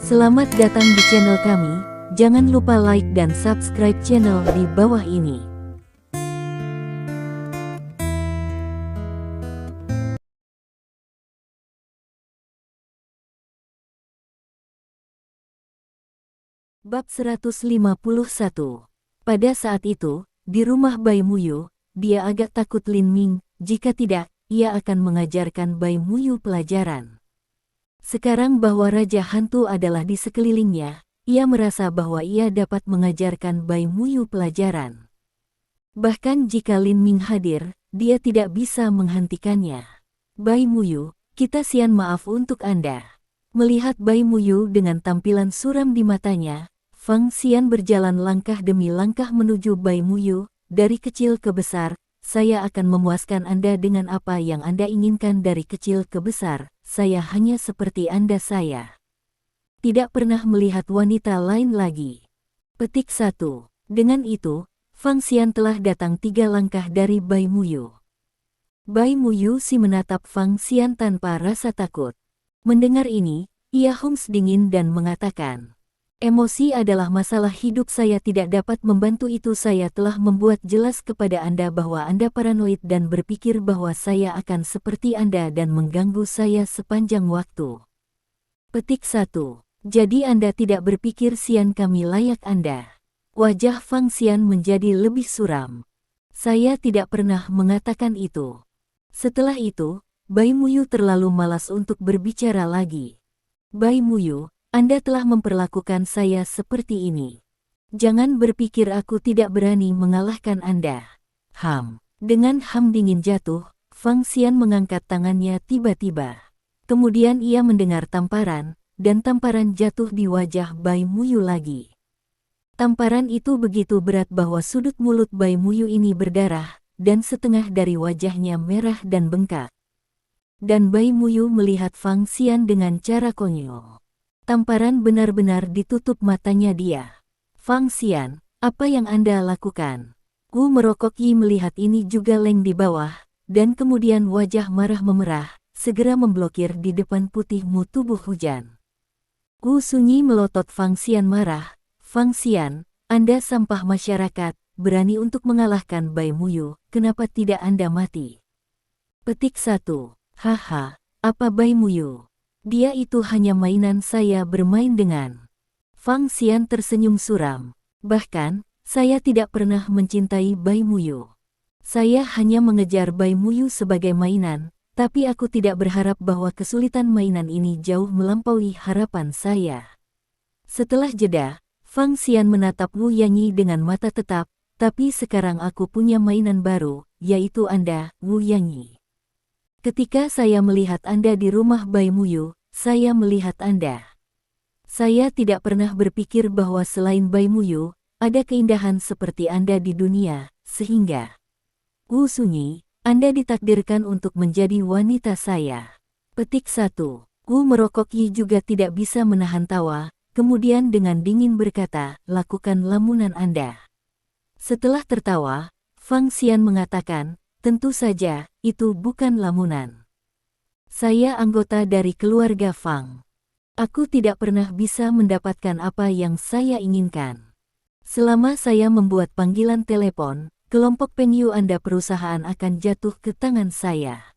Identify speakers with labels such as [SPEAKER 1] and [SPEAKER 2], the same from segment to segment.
[SPEAKER 1] Selamat datang di channel kami, jangan lupa like dan subscribe channel di bawah ini. Bab 151. Pada saat itu, di rumah Bai Muyu, dia agak takut Lin Ming, jika tidak, ia akan mengajarkan Bai Muyu pelajaran. Sekarang bahwa Raja Hantu adalah di sekelilingnya, ia merasa bahwa ia dapat mengajarkan Bai Muyu pelajaran. Bahkan jika Lin Ming hadir, dia tidak bisa menghentikannya. Bai Muyu, kita sian maaf untuk Anda. Melihat Bai Muyu dengan tampilan suram di matanya, Fang Xian berjalan langkah demi langkah menuju Bai Muyu, dari kecil ke besar. Saya akan memuaskan Anda dengan apa yang Anda inginkan dari kecil ke besar. Saya hanya seperti Anda saya. Tidak pernah melihat wanita lain lagi. Petik 1. Dengan itu, Fang Xian telah datang 3 langkah dari Bai Muyu. Bai Muyu si menatap Fang Xian tanpa rasa takut. Mendengar ini, ia hums dingin dan mengatakan, "Emosi adalah masalah hidup, saya tidak dapat membantu itu. Saya telah membuat jelas kepada Anda bahwa Anda paranoid dan berpikir bahwa saya akan seperti Anda dan mengganggu saya sepanjang waktu." Petik 1. Jadi Anda tidak berpikir Xian kami layak Anda. Wajah Fang Xian menjadi lebih suram. Saya tidak pernah mengatakan itu. Setelah itu, Bai Muyu terlalu malas untuk berbicara lagi. Bai Muyu, Anda telah memperlakukan saya seperti ini. Jangan berpikir aku tidak berani mengalahkan Anda. Dengan ham dingin jatuh, Fang Xian mengangkat tangannya tiba-tiba. Kemudian ia mendengar tamparan, dan tamparan jatuh di wajah Bai Muyu lagi. Tamparan itu begitu berat bahwa sudut mulut Bai Muyu ini berdarah, dan setengah dari wajahnya merah dan bengkak. Dan Bai Muyu melihat Fang Xian dengan cara konyol. Tamparan benar-benar ditutup matanya dia. "Fang Xian, apa yang Anda lakukan?" Wu merokok. Yi melihat ini juga leng di bawah, dan kemudian wajah marah memerah, segera memblokir di depan putihmu tubuh hujan. Wu sunyi melotot Fang Xian marah. "Fang Xian, Anda sampah masyarakat, berani untuk mengalahkan Bai Muyu, kenapa tidak Anda mati?" Petik 1. Haha, apa Bai Muyu? Dia itu hanya mainan saya bermain dengan. Fang Xian tersenyum suram. Bahkan, saya tidak pernah mencintai Bai Muyu. Saya hanya mengejar Bai Muyu sebagai mainan, tapi aku tidak berharap bahwa kesulitan mainan ini jauh melampaui harapan saya. Setelah jeda, Fang Xian menatap Wu Yanyi dengan mata tetap, tapi sekarang aku punya mainan baru, yaitu Anda, Wu Yanyi. Ketika saya melihat Anda di rumah Bai Muyu, saya melihat Anda. Saya tidak pernah berpikir bahwa selain Bai Muyu, ada keindahan seperti Anda di dunia, sehingga Wu Sunyi, Anda ditakdirkan untuk menjadi wanita saya. Petik 1. Wu merokok. Yi juga tidak bisa menahan tawa, kemudian dengan dingin berkata, "Lakukan lamunan Anda." Setelah tertawa, Fang Xian mengatakan, "Tentu saja, itu bukan lamunan. Saya anggota dari keluarga Fang. Aku tidak pernah bisa mendapatkan apa yang saya inginkan. Selama saya membuat panggilan telepon, kelompok Peng Yu Anda perusahaan akan jatuh ke tangan saya."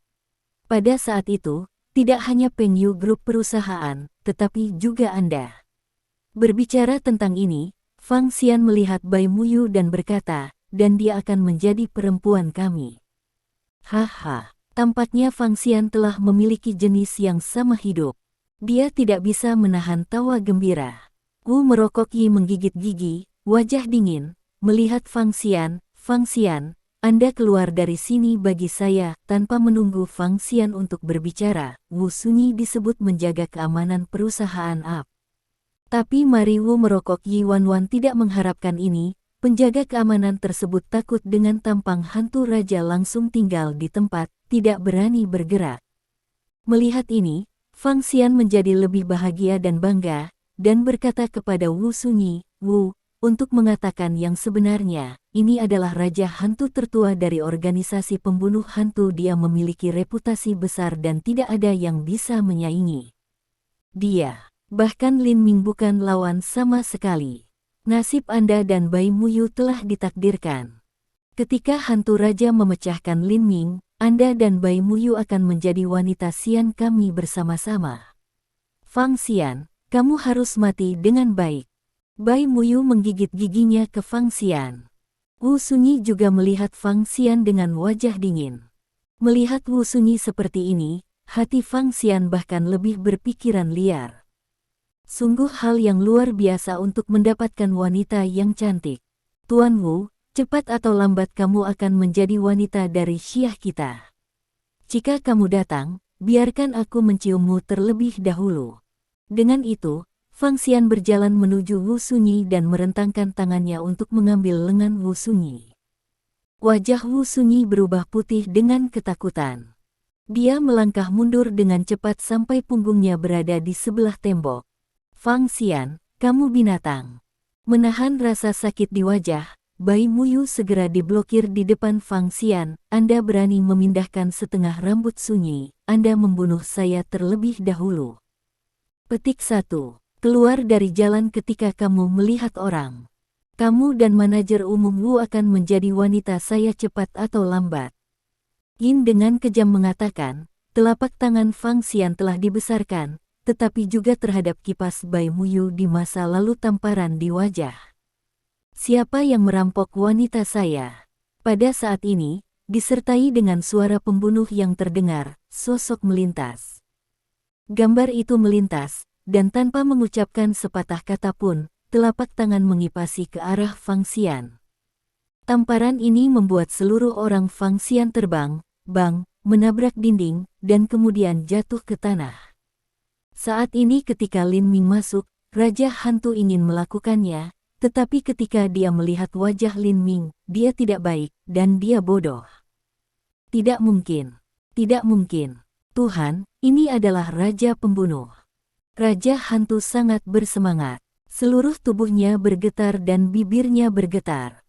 [SPEAKER 1] Pada saat itu, tidak hanya Peng Yu grup perusahaan, tetapi juga Anda. Berbicara tentang ini, Fang Xian melihat Bai Muyu dan berkata, "Dan dia akan menjadi perempuan kami." Haha, tampaknya Fang Xian telah memiliki jenis yang sama hidup. Dia tidak bisa menahan tawa gembira. Wu merokok. Yi menggigit gigi, wajah dingin, melihat Fang Xian. "Fang Xian, Anda keluar dari sini bagi saya." Tanpa menunggu Fang Xian untuk berbicara, Wu Sunyi disebut menjaga keamanan perusahaan AP. Tapi mari Wu merokok. Yi Wanwan tidak mengharapkan ini. Penjaga keamanan tersebut takut dengan tampang hantu raja langsung tinggal di tempat, tidak berani bergerak. Melihat ini, Fang Xian menjadi lebih bahagia dan bangga, dan berkata kepada Wu Sunyi, "Wu, untuk mengatakan yang sebenarnya, ini adalah raja hantu tertua dari organisasi pembunuh hantu. Dia memiliki reputasi besar dan tidak ada yang bisa menyaingi dia." Bahkan Lin Ming bukan lawan sama sekali. Nasib Anda dan Bai Muyu telah ditakdirkan. Ketika hantu raja memecahkan Lin Ming, Anda dan Bai Muyu akan menjadi wanita Xian kami bersama-sama. Fang Xian, kamu harus mati dengan baik. Bai Muyu menggigit giginya ke Fang Xian. Wu Sunyi juga melihat Fang Xian dengan wajah dingin. Melihat Wu Sunyi seperti ini, hati Fang Xian bahkan lebih berpikiran liar. Sungguh hal yang luar biasa untuk mendapatkan wanita yang cantik. Tuan Wu, cepat atau lambat kamu akan menjadi wanita dari Syiah kita. Jika kamu datang, biarkan aku menciummu terlebih dahulu. Dengan itu, Fang Xian berjalan menuju Wu Sunyi dan merentangkan tangannya untuk mengambil lengan Wu Sunyi. Wajah Wu Sunyi berubah putih dengan ketakutan. Dia melangkah mundur dengan cepat sampai punggungnya berada di sebelah tembok. Fang Xian, kamu binatang. Menahan rasa sakit di wajah, Bai Muyu segera diblokir di depan Fang Xian. Anda berani memindahkan setengah rambut Sunyi, Anda membunuh saya terlebih dahulu. Petik 1. Keluar dari jalan ketika kamu melihat orang. Kamu dan manajer umum Wu akan menjadi wanita saya cepat atau lambat. Yin dengan kejam mengatakan, telapak tangan Fang Xian telah dibesarkan, tetapi juga terhadap kipas Bai Muyu di masa lalu tamparan di wajah. Siapa yang merampok wanita saya? Pada saat ini, disertai dengan suara pembunuh yang terdengar, sosok melintas. Gambar itu melintas, dan tanpa mengucapkan sepatah kata pun, telapak tangan mengipasi ke arah Fang Xian. Tamparan ini membuat seluruh orang Fang Xian terbang, menabrak dinding, dan kemudian jatuh ke tanah. Saat ini ketika Lin Ming masuk, Raja Hantu ingin melakukannya, tetapi ketika dia melihat wajah Lin Ming, dia tidak baik, dan dia bodoh. Tidak mungkin. Tidak mungkin. Tuhan, ini adalah Raja Pembunuh. Raja Hantu sangat bersemangat. Seluruh tubuhnya bergetar dan bibirnya bergetar.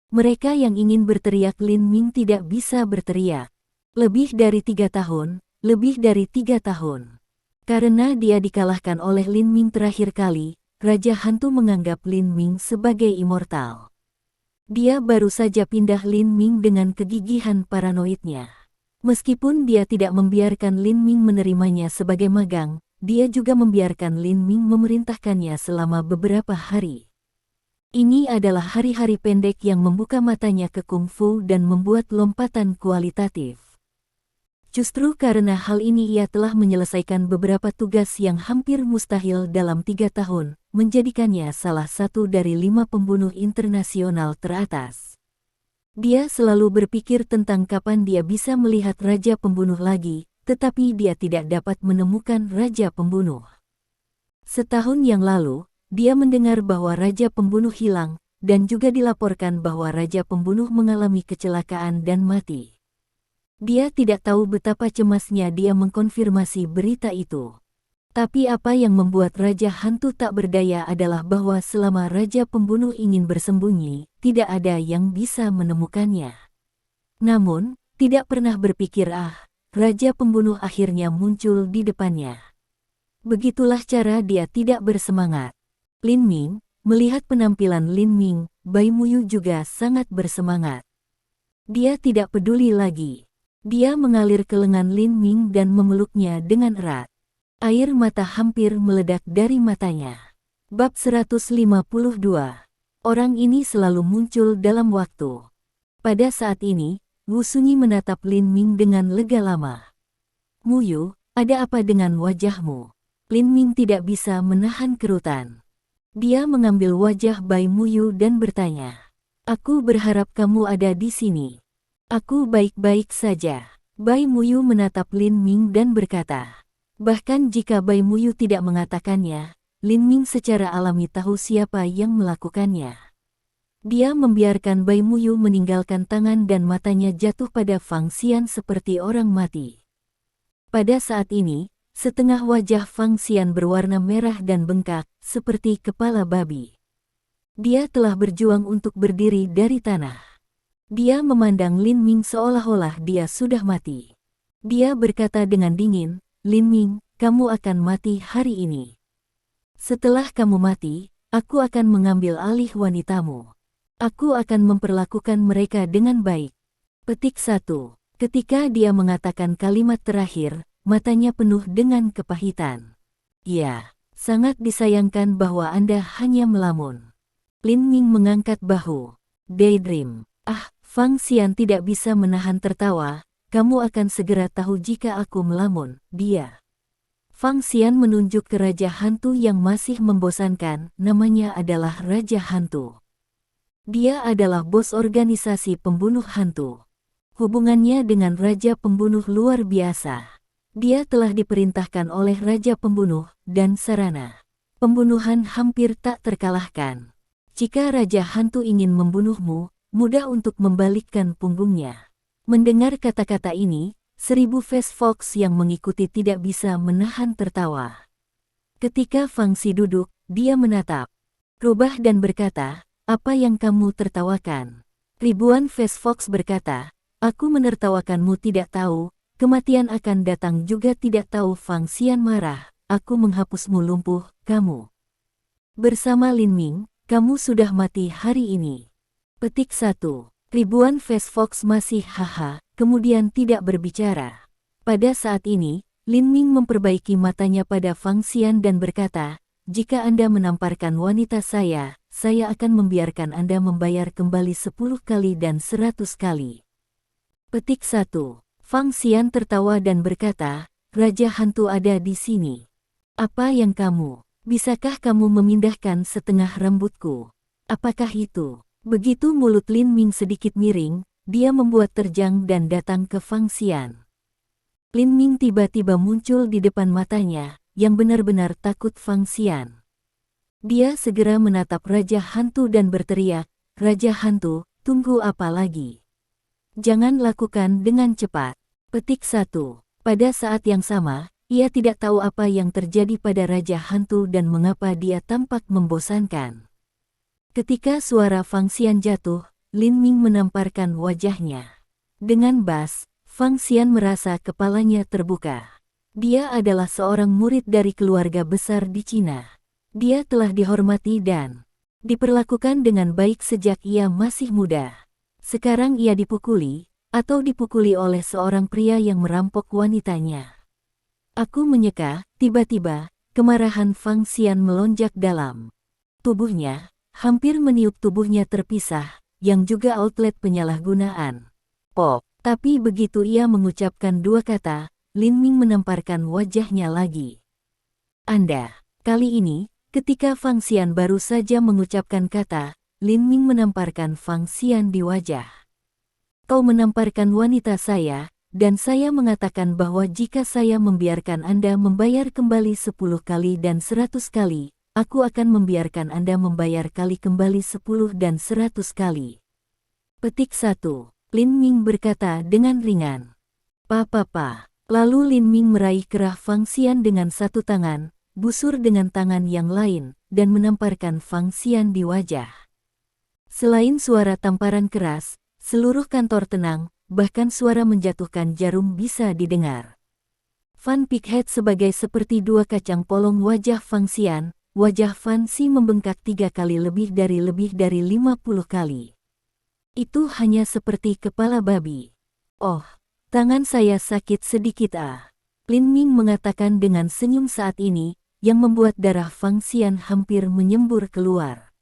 [SPEAKER 1] Mereka yang ingin berteriak Lin Ming tidak bisa berteriak. Lebih dari 3 tahun, lebih dari 3 tahun. Karena dia dikalahkan oleh Lin Ming terakhir kali, Raja Hantu menganggap Lin Ming sebagai immortal. Dia baru saja pindah Lin Ming dengan kegigihan paranoidnya. Meskipun dia tidak membiarkan Lin Ming menerimanya sebagai magang, dia juga membiarkan Lin Ming memerintahkannya selama beberapa hari. Ini adalah hari-hari pendek yang membuka matanya ke kungfu dan membuat lompatan kualitatif. Justru karena hal ini ia telah menyelesaikan beberapa tugas yang hampir mustahil dalam 3 tahun, menjadikannya salah satu dari 5 pembunuh internasional teratas. Dia selalu berpikir tentang kapan dia bisa melihat Raja Pembunuh lagi, tetapi dia tidak dapat menemukan Raja Pembunuh. Setahun yang lalu, dia mendengar bahwa Raja Pembunuh hilang, dan juga dilaporkan bahwa Raja Pembunuh mengalami kecelakaan dan mati. Dia tidak tahu betapa cemasnya dia mengkonfirmasi berita itu. Tapi apa yang membuat Raja Hantu tak berdaya adalah bahwa selama Raja Pembunuh ingin bersembunyi, tidak ada yang bisa menemukannya. Namun, tidak pernah berpikir Raja Pembunuh akhirnya muncul di depannya. Begitulah cara dia tidak bersemangat. Lin Ming, melihat penampilan Lin Ming, Bai Muyu juga sangat bersemangat. Dia tidak peduli lagi. Dia mengalir ke lengan Lin Ming dan memeluknya dengan erat. Air mata hampir meledak dari matanya. Bab 152. Orang ini selalu muncul dalam waktu. Pada saat ini, Wu Sunyi menatap Lin Ming dengan lega lama. Muyu, ada apa dengan wajahmu? Lin Ming tidak bisa menahan kerutan. Dia mengambil wajah Bai Muyu dan bertanya. Aku berharap kamu ada di sini. Aku baik-baik saja. Bai Muyu menatap Lin Ming dan berkata. Bahkan jika Bai Muyu tidak mengatakannya, Lin Ming secara alami tahu siapa yang melakukannya. Dia membiarkan Bai Muyu meninggalkan tangan dan matanya jatuh pada Fang Xian seperti orang mati. Pada saat ini, setengah wajah Fang Xian berwarna merah dan bengkak, seperti kepala babi. Dia telah berjuang untuk berdiri dari tanah. Dia memandang Lin Ming seolah-olah dia sudah mati. Dia berkata dengan dingin, Lin Ming, kamu akan mati hari ini. Setelah kamu mati, aku akan mengambil alih wanitamu. Aku akan memperlakukan mereka dengan baik. Petik 1. Ketika dia mengatakan kalimat terakhir, matanya penuh dengan kepahitan. Ya, sangat disayangkan bahwa Anda hanya melamun. Lin Ming mengangkat bahu. Daydream. Fang Xian tidak bisa menahan tertawa. Kamu akan segera tahu jika aku melamun, dia. Fang Xian menunjuk ke Raja Hantu yang masih membosankan, namanya adalah Raja Hantu. Dia adalah bos organisasi pembunuh hantu. Hubungannya dengan Raja Pembunuh luar biasa. Dia telah diperintahkan oleh Raja Pembunuh dan sarana pembunuhan hampir tak terkalahkan. Jika Raja Hantu ingin membunuhmu, mudah untuk membalikkan punggungnya. Mendengar kata-kata ini, 1000 Face Fox yang mengikuti tidak bisa menahan tertawa. Ketika Fang Xi duduk, dia menatap Rubah dan berkata, apa yang kamu tertawakan? Ribuan Face Fox berkata, aku menertawakanmu tidak tahu, kematian akan datang juga tidak tahu. Fang Xian marah, aku menghapusmu lumpuh, kamu. Bersama Lin Ming, kamu sudah mati hari ini. Petik 1. Ribuan Face Fox masih haha, kemudian tidak berbicara. Pada saat ini, Lin Ming memperbaiki matanya pada Fang Xian dan berkata, jika Anda menamparkan wanita saya akan membiarkan Anda membayar kembali 10 kali dan 100 kali. Petik 1. Fang Xian tertawa dan berkata, Raja Hantu ada di sini. Apa yang kamu? Bisakah kamu memindahkan setengah rambutku? Apakah itu? Begitu mulut Lin Ming sedikit miring, dia membuat terjang dan datang ke Fang Xian. Lin Ming tiba-tiba muncul di depan matanya, yang benar-benar takut Fang Xian. Dia segera menatap Raja Hantu dan berteriak, Raja Hantu, tunggu apa lagi? Jangan lakukan dengan cepat. Petik 1. Pada saat yang sama, ia tidak tahu apa yang terjadi pada Raja Hantu dan mengapa dia tampak membosankan. Ketika suara Fang Xian jatuh, Lin Ming menamparkan wajahnya. Dengan bas, Fang Xian merasa kepalanya terbuka. Dia adalah seorang murid dari keluarga besar di Cina. Dia telah dihormati dan diperlakukan dengan baik sejak ia masih muda. Sekarang ia dipukuli oleh seorang pria yang merampok wanitanya. Aku menyeka, tiba-tiba, kemarahan Fang Xian melonjak dalam tubuhnya. Hampir meniup tubuhnya terpisah, yang juga outlet penyalahgunaan. Pop. Tapi begitu ia mengucapkan dua kata, Lin Ming menamparkan wajahnya lagi. Anda. Kali ini, ketika Fang Xian baru saja mengucapkan kata, Lin Ming menamparkan Fang Xian di wajah. Kau menamparkan wanita saya, dan saya mengatakan bahwa jika saya membiarkan Anda membayar kembali 10 kali dan 100 kali, aku akan membiarkan Anda membayar kali kembali 10 dan 100 kali. Petik 1. Lin Ming berkata dengan ringan. Pa. Lalu Lin Ming meraih kerah Fang Xian dengan satu tangan, busur dengan tangan yang lain, dan menamparkan Fang Xian di wajah. Selain suara tamparan keras, seluruh kantor tenang, bahkan suara menjatuhkan jarum bisa didengar. Fan Pikhead sebagai seperti dua kacang polong wajah Fang Xian. Wajah Fan Xi membengkak 3 kali lebih dari 50 kali. Itu hanya seperti kepala babi. Oh, tangan saya sakit sedikit Lin Ming mengatakan dengan senyum saat ini, yang membuat darah Fang Xian hampir menyembur keluar.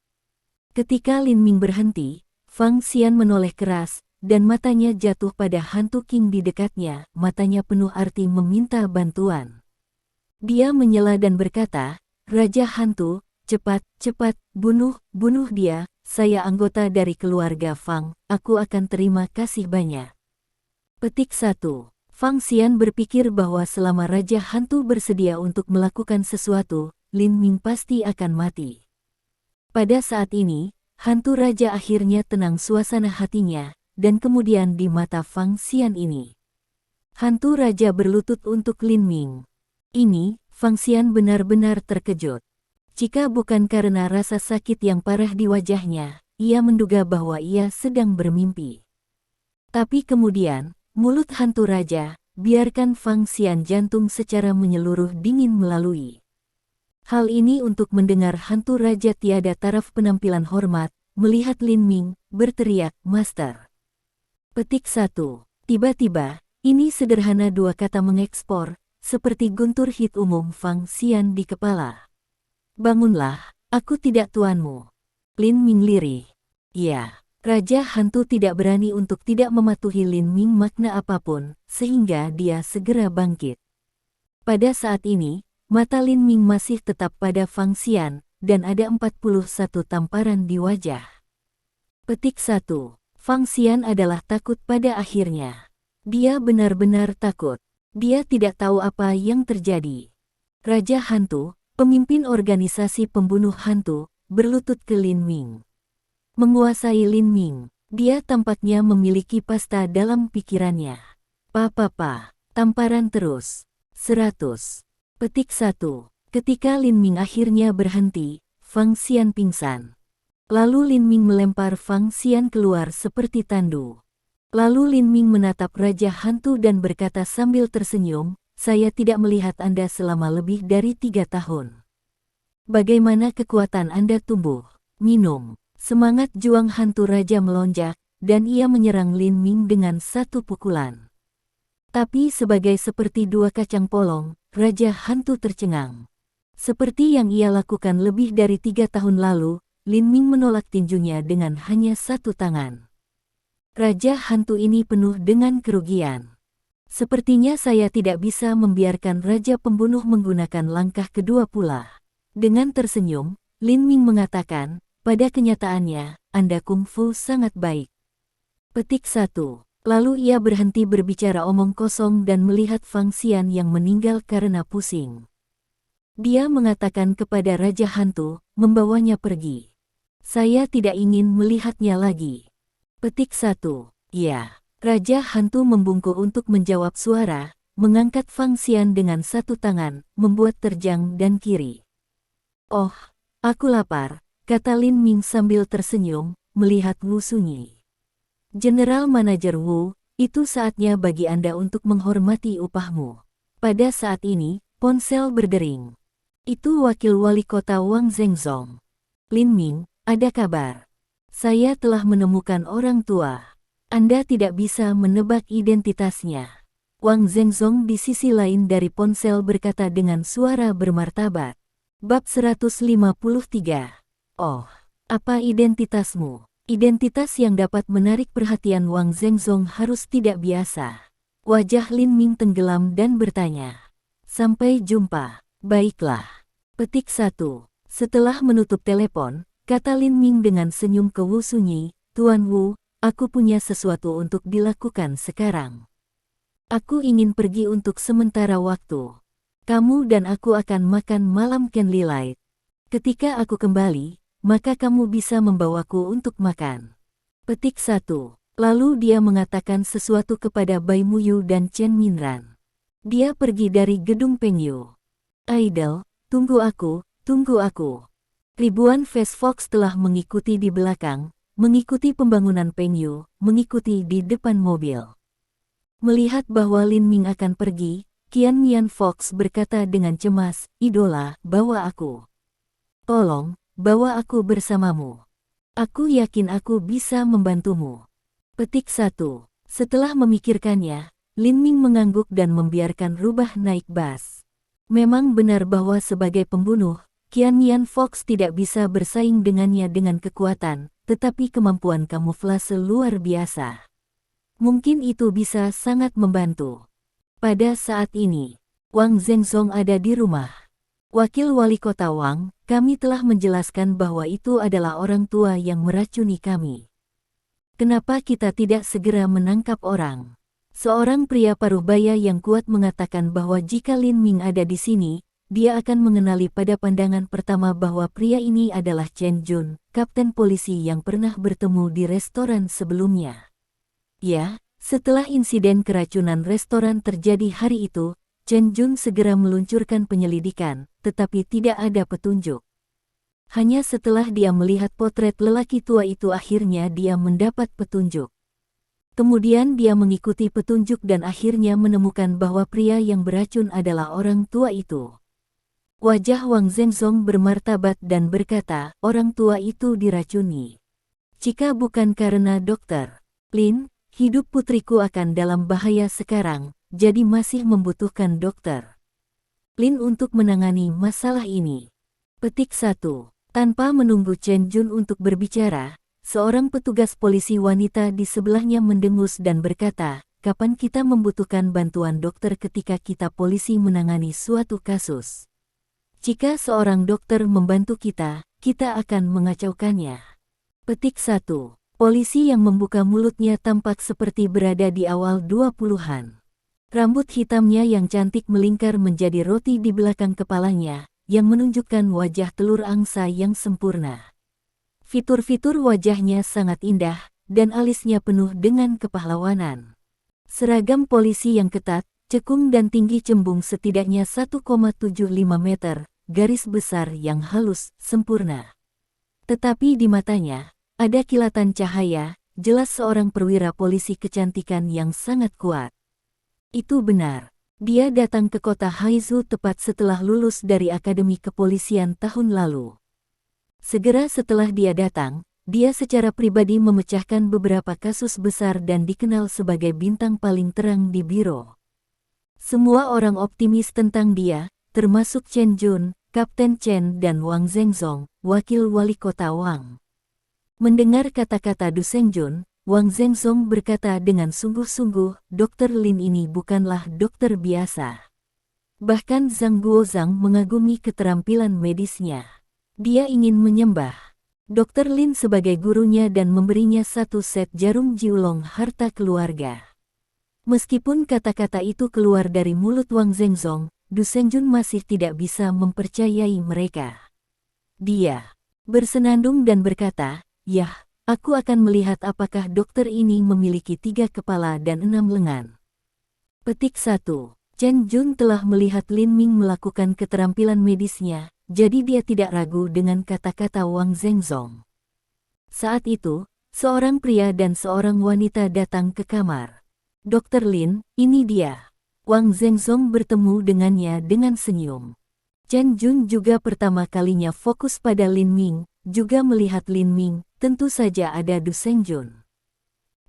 [SPEAKER 1] Ketika Lin Ming berhenti, Fang Xian menoleh keras, dan matanya jatuh pada hantu King di dekatnya, matanya penuh arti meminta bantuan. Dia menyela dan berkata, Raja Hantu, cepat, bunuh dia, saya anggota dari keluarga Fang, aku akan terima kasih banyak. Petik 1. Fang Xian berpikir bahwa selama Raja Hantu bersedia untuk melakukan sesuatu, Lin Ming pasti akan mati. Pada saat ini, hantu Raja akhirnya tenang suasana hatinya, dan kemudian di mata Fang Xian ini. Hantu Raja berlutut untuk Lin Ming. Ini, Fang Xian benar-benar terkejut. Jika bukan karena rasa sakit yang parah di wajahnya, ia menduga bahwa ia sedang bermimpi. Tapi kemudian, mulut hantu raja, biarkan Fang Xian jantung secara menyeluruh dingin melalui Hal ini untuk mendengar hantu raja tiada taraf penampilan hormat, melihat Lin Ming, berteriak, "Master." Petik 1. Tiba-tiba, ini sederhana dua kata mengekspor, seperti guntur hit umum Fang Xian di kepala. "Bangunlah, aku tidak tuanmu." Lin Ming lirih. Ya, Raja Hantu tidak berani untuk tidak mematuhi Lin Ming makna apapun, sehingga dia segera bangkit. Pada saat ini, mata Lin Ming masih tetap pada Fang Xian, dan ada 41 tamparan di wajah. Petik 1. Fang Xian adalah takut pada akhirnya. Dia benar-benar takut. Dia tidak tahu apa yang terjadi. Raja Hantu, pemimpin organisasi pembunuh hantu, berlutut ke Lin Ming. Menguasai Lin Ming, dia tampaknya memiliki pasta dalam pikirannya. "Papa, tamparan terus." 100. Petik 1. Ketika Lin Ming akhirnya berhenti, Fang Xian pingsan. Lalu Lin Ming melempar Fang Xian keluar seperti tandu. Lalu Lin Ming menatap Raja Hantu dan berkata sambil tersenyum, "Saya tidak melihat Anda selama lebih dari 3 tahun. Bagaimana kekuatan Anda tumbuh?" Minum. Semangat juang hantu raja melonjak, dan ia menyerang Lin Ming dengan satu pukulan. Tapi sebagai seperti dua kacang polong, Raja Hantu tercengang. Seperti yang ia lakukan lebih dari 3 tahun lalu, Lin Ming menolak tinjunya dengan hanya satu tangan. Raja Hantu ini penuh dengan kerugian. "Sepertinya saya tidak bisa membiarkan Raja Pembunuh menggunakan langkah kedua pula." Dengan tersenyum, Lin Ming mengatakan, "Pada kenyataannya, Anda kungfu sangat baik." Petik 1. Lalu ia berhenti berbicara omong kosong dan melihat Fang Xian yang meninggal karena pusing. Dia mengatakan kepada Raja Hantu, membawanya pergi. "Saya tidak ingin melihatnya lagi." Petik 1. Ya. Raja Hantu membungkuk untuk menjawab suara, mengangkat Fang Xian dengan satu tangan, membuat terjang dan kiri. "Oh, aku lapar," kata Lin Ming sambil tersenyum, melihat Wu sunyi. "General Manager Wu, itu saatnya bagi Anda untuk menghormati upahmu." Pada saat ini, ponsel berdering. Itu wakil wali kota Wang Zhengzong. "Lin Ming, ada kabar. Saya telah menemukan orang tua. Anda tidak bisa menebak identitasnya." Wang Zhengzong di sisi lain dari ponsel berkata dengan suara bermartabat. Bab 153. "Oh, apa identitasmu?" Identitas yang dapat menarik perhatian Wang Zhengzong harus tidak biasa. Wajah Lin Ming tenggelam dan bertanya, "Sampai jumpa." "Baiklah." Petik 1. Setelah menutup telepon, kata Lin Ming dengan senyum ke Wu Sunyi, "Tuan Wu, aku punya sesuatu untuk dilakukan sekarang. Aku ingin pergi untuk sementara waktu. Kamu dan aku akan makan malam candlelight. Ketika aku kembali, maka kamu bisa membawaku untuk makan." Petik 1. Lalu dia mengatakan sesuatu kepada Bai Muyu dan Chen Minran. Dia pergi dari gedung Pengyu. "Idol, tunggu aku, tunggu aku." Ribuan Fast Fox telah mengikuti di belakang, mengikuti pembangunan Pengyu, mengikuti di depan mobil. Melihat bahwa Lin Ming akan pergi, Qian Mian Fox berkata dengan cemas, "Idola, bawa aku. Tolong, bawa aku bersamamu. Aku yakin aku bisa membantumu." Petik 1. Setelah memikirkannya, Lin Ming mengangguk dan membiarkan rubah naik bas. Memang benar bahwa sebagai pembunuh, Qian Mian Fox tidak bisa bersaing dengannya dengan kekuatan, tetapi kemampuan kamuflase luar biasa. Mungkin itu bisa sangat membantu. Pada saat ini, Wang Zhengzong ada di rumah. "Wakil Wali Kota Wang, kami telah menjelaskan bahwa itu adalah orang tua yang meracuni kami. Kenapa kita tidak segera menangkap orang?" Seorang pria paruh-baya yang kuat mengatakan bahwa jika Lin Ming ada di sini, dia akan mengenali pada pandangan pertama bahwa pria ini adalah Chen Jun, kapten polisi yang pernah bertemu di restoran sebelumnya. Ya, setelah insiden keracunan restoran terjadi hari itu, Chen Jun segera meluncurkan penyelidikan, tetapi tidak ada petunjuk. Hanya setelah dia melihat potret lelaki tua itu akhirnya dia mendapat petunjuk. Kemudian dia mengikuti petunjuk dan akhirnya menemukan bahwa pria yang beracun adalah orang tua itu. Wajah Wang Zhenzong bermartabat dan berkata, orang tua itu diracuni. Jika bukan karena Dokter Lin, hidup putriku akan dalam bahaya sekarang, jadi masih membutuhkan Dokter Lin untuk menangani masalah ini. Petik 1. Tanpa menunggu Chen Jun untuk berbicara, seorang petugas polisi wanita di sebelahnya mendengus dan berkata, kapan kita membutuhkan bantuan dokter ketika kita polisi menangani suatu kasus? Jika seorang dokter membantu kita, kita akan mengacaukannya. Petik 1. Polisi yang membuka mulutnya tampak seperti berada di awal 20-an. Rambut hitamnya yang cantik melingkar menjadi roti di belakang kepalanya, yang menunjukkan wajah telur angsa yang sempurna. Fitur-fitur wajahnya sangat indah, dan alisnya penuh dengan kepahlawanan. Seragam polisi yang ketat, cekung dan tinggi cembung setidaknya 1,75 meter, garis besar yang halus, sempurna. Tetapi di matanya, ada kilatan cahaya, jelas seorang perwira polisi kecantikan yang sangat kuat. Itu benar. Dia datang ke kota Haizu tepat setelah lulus dari Akademi Kepolisian tahun lalu. Segera setelah dia datang, dia secara pribadi memecahkan beberapa kasus besar dan dikenal sebagai bintang paling terang di biro. Semua orang optimis tentang dia, termasuk Chen Jun, Kapten Chen dan Wang Zhenzong, wakil wali kota Wang. Mendengar kata-kata Du Sengjun, Wang Zhenzong berkata dengan sungguh-sungguh, Dokter Lin ini bukanlah dokter biasa. Bahkan Zhang Guozhang mengagumi keterampilan medisnya. Dia ingin menyembah Dokter Lin sebagai gurunya dan memberinya satu set jarum jiulong harta keluarga. Meskipun kata-kata itu keluar dari mulut Wang Zhenzong, Du Sengjun masih tidak bisa mempercayai mereka. Dia bersenandung dan berkata, "Yah, aku akan melihat apakah dokter ini memiliki 3 kepala dan 6 lengan." Petik 1. Chen Jun telah melihat Lin Ming melakukan keterampilan medisnya, jadi dia tidak ragu dengan kata-kata Wang Zhenzong. Saat itu, seorang pria dan seorang wanita datang ke kamar. Dokter Lin, ini dia. Wang Zhenzong bertemu dengannya dengan senyum. Chen Jun juga pertama kalinya fokus pada Lin Ming, juga melihat Lin Ming, tentu saja ada Du Sengjun.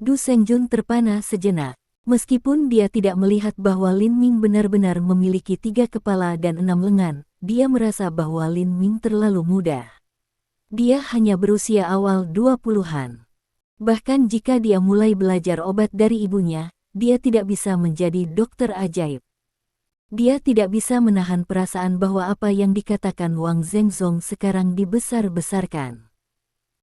[SPEAKER 1] Du Sengjun terpana sejenak. Meskipun dia tidak melihat bahwa Lin Ming benar-benar memiliki 3 kepala dan 6 lengan, dia merasa bahwa Lin Ming terlalu muda. Dia hanya berusia awal 20-an. Bahkan jika dia mulai belajar obat dari ibunya, dia tidak bisa menjadi dokter ajaib. Dia tidak bisa menahan perasaan bahwa apa yang dikatakan Wang Zhenzong sekarang dibesar-besarkan.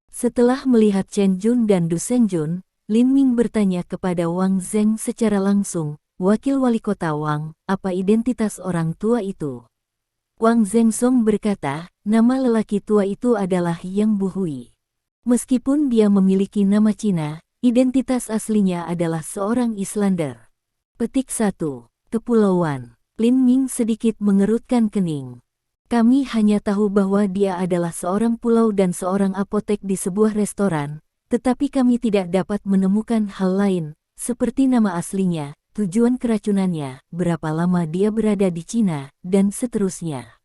[SPEAKER 1] Setelah melihat Chen Jun dan Du Sengjun, Lin Ming bertanya kepada Wang Zheng secara langsung, wakil wali kota Wang, apa identitas orang tua itu? Wang Zhenzong berkata, nama lelaki tua itu adalah Yang Buhui. Meskipun dia memiliki nama Cina, identitas aslinya adalah seorang Islander. Petik 1. Kepulauan. Lin Ming sedikit mengerutkan kening. Kami hanya tahu bahwa dia adalah seorang pulau dan seorang apotek di sebuah restoran, tetapi kami tidak dapat menemukan hal lain, seperti nama aslinya, tujuan keracunannya, berapa lama dia berada di Cina, dan seterusnya.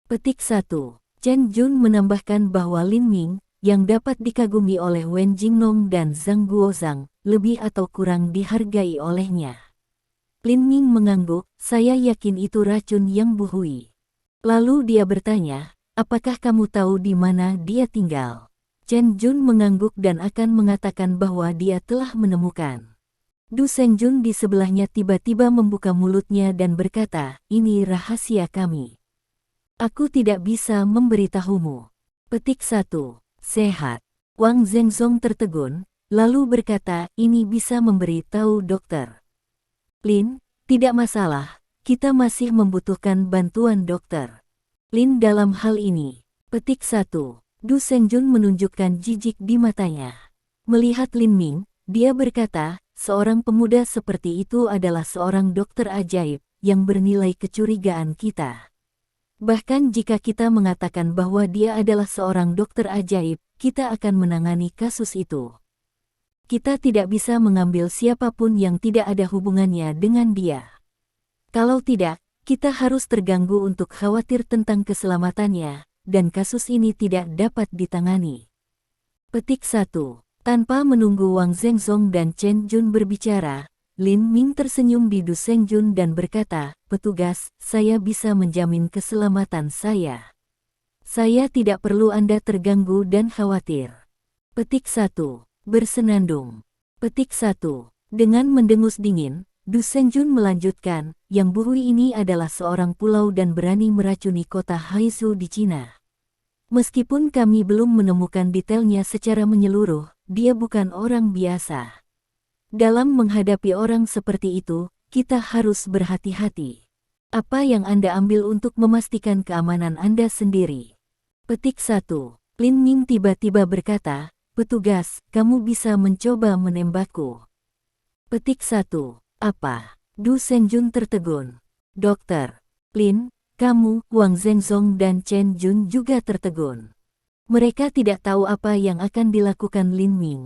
[SPEAKER 1] Petik 1. Chen Jun menambahkan bahwa Lin Ming, yang dapat dikagumi oleh Wen Jingnong dan Zhang Guozhang, lebih atau kurang dihargai olehnya. Lin Ming mengangguk, saya yakin itu racun Yang Buhui. Lalu dia bertanya, apakah kamu tahu di mana dia tinggal? Chen Jun mengangguk dan akan mengatakan bahwa dia telah menemukan. Du Sengjun di sebelahnya tiba-tiba membuka mulutnya dan berkata, ini rahasia kami. Aku tidak bisa memberitahumu. Petik 1. Sehat. Wang Zhenzong tertegun, lalu berkata, ini bisa memberitahu dokter. Lin, tidak masalah, kita masih membutuhkan bantuan dokter. Lin dalam hal ini. Petik 1. Du Sengjun menunjukkan jijik di matanya. Melihat Lin Ming, dia berkata, seorang pemuda seperti itu adalah seorang dokter ajaib, yang bernilai kecurigaan kita. Bahkan jika kita mengatakan bahwa dia adalah seorang dokter ajaib, kita akan menangani kasus itu. Kita tidak bisa mengambil siapapun yang tidak ada hubungannya dengan dia. Kalau tidak, Kita harus terganggu untuk khawatir tentang keselamatannya, dan kasus ini tidak dapat ditangani. Petik 1. Tanpa menunggu Wang Zhengzong dan Chen Jun berbicara, Lin Ming tersenyum di Du Sengjun dan berkata, "Petugas, saya bisa menjamin keselamatan saya. Saya tidak perlu Anda terganggu dan khawatir." Petik 1. Bersenandung. Petik 1. Dengan mendengus dingin, Du Sengjun melanjutkan, Yang Buhui ini adalah seorang pulau dan berani meracuni kota Haizu di Cina. Meskipun kami belum menemukan detailnya secara menyeluruh, dia bukan orang biasa. Dalam menghadapi orang seperti itu, kita harus berhati-hati. Apa yang Anda ambil untuk memastikan keamanan Anda sendiri? Petik 1. Lin Ming tiba-tiba berkata, "Petugas, kamu bisa mencoba menembakku." Petik 1. Apa? Du Sengjun tertegun. Dokter. Lin, kamu, Wang Zhengzong dan Chen Jun juga tertegun. Mereka tidak tahu apa yang akan dilakukan Lin Ming.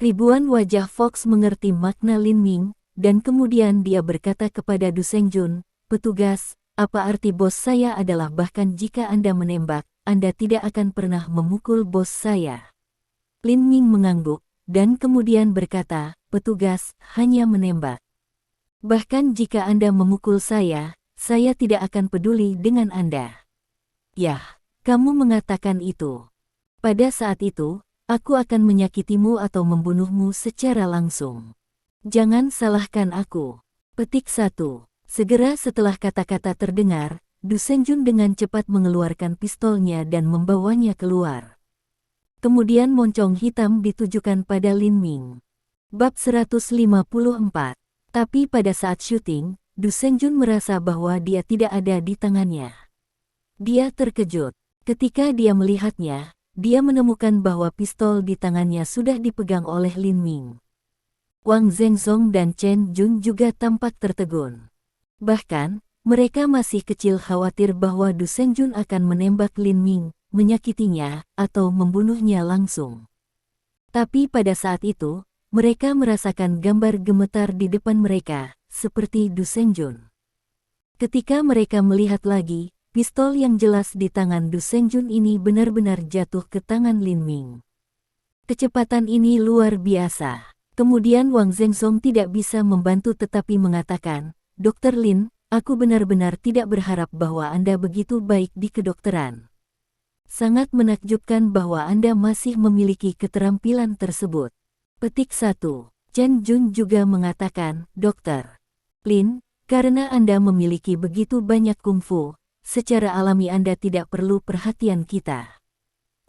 [SPEAKER 1] Ribuan wajah Fox mengerti makna Lin Ming, dan kemudian dia berkata kepada Du Sengjun, "Petugas, apa arti bos saya adalah bahkan jika Anda menembak, Anda tidak akan pernah memukul bos saya." Lin Ming mengangguk, dan kemudian berkata, "Petugas, hanya menembak. Bahkan jika Anda memukul saya tidak akan peduli dengan Anda." "Yah, kamu mengatakan itu. Pada saat itu, aku akan menyakitimu atau membunuhmu secara langsung. Jangan salahkan aku." Petik 1. Segera setelah kata-kata terdengar, Du Sengjun dengan cepat mengeluarkan pistolnya dan membawanya keluar. Kemudian moncong hitam ditujukan pada Lin Ming. Bab 154. Tapi pada saat syuting, Du Sengjun merasa bahwa dia tidak ada di tangannya. Dia terkejut. Ketika dia melihatnya, dia menemukan bahwa pistol di tangannya sudah dipegang oleh Lin Ming. Wang Zhengzong dan Chen Jun juga tampak tertegun. Bahkan, mereka masih kecil khawatir bahwa Du Sengjun akan menembak Lin Ming, menyakitinya, atau membunuhnya langsung. Tapi pada saat itu, mereka merasakan gambar gemetar di depan mereka, seperti Du Sengjun. Ketika mereka melihat lagi, pistol yang jelas di tangan Du Sengjun ini benar-benar jatuh ke tangan Lin Ming. Kecepatan ini luar biasa. Kemudian Wang Zhengzong tidak bisa membantu tetapi mengatakan, "Dokter Lin, aku benar-benar tidak berharap bahwa Anda begitu baik di kedokteran. Sangat menakjubkan bahwa Anda masih memiliki keterampilan tersebut." Petik 1. Chen Jun juga mengatakan, "Dokter Lin, karena Anda memiliki begitu banyak kungfu, secara alami Anda tidak perlu perhatian kita."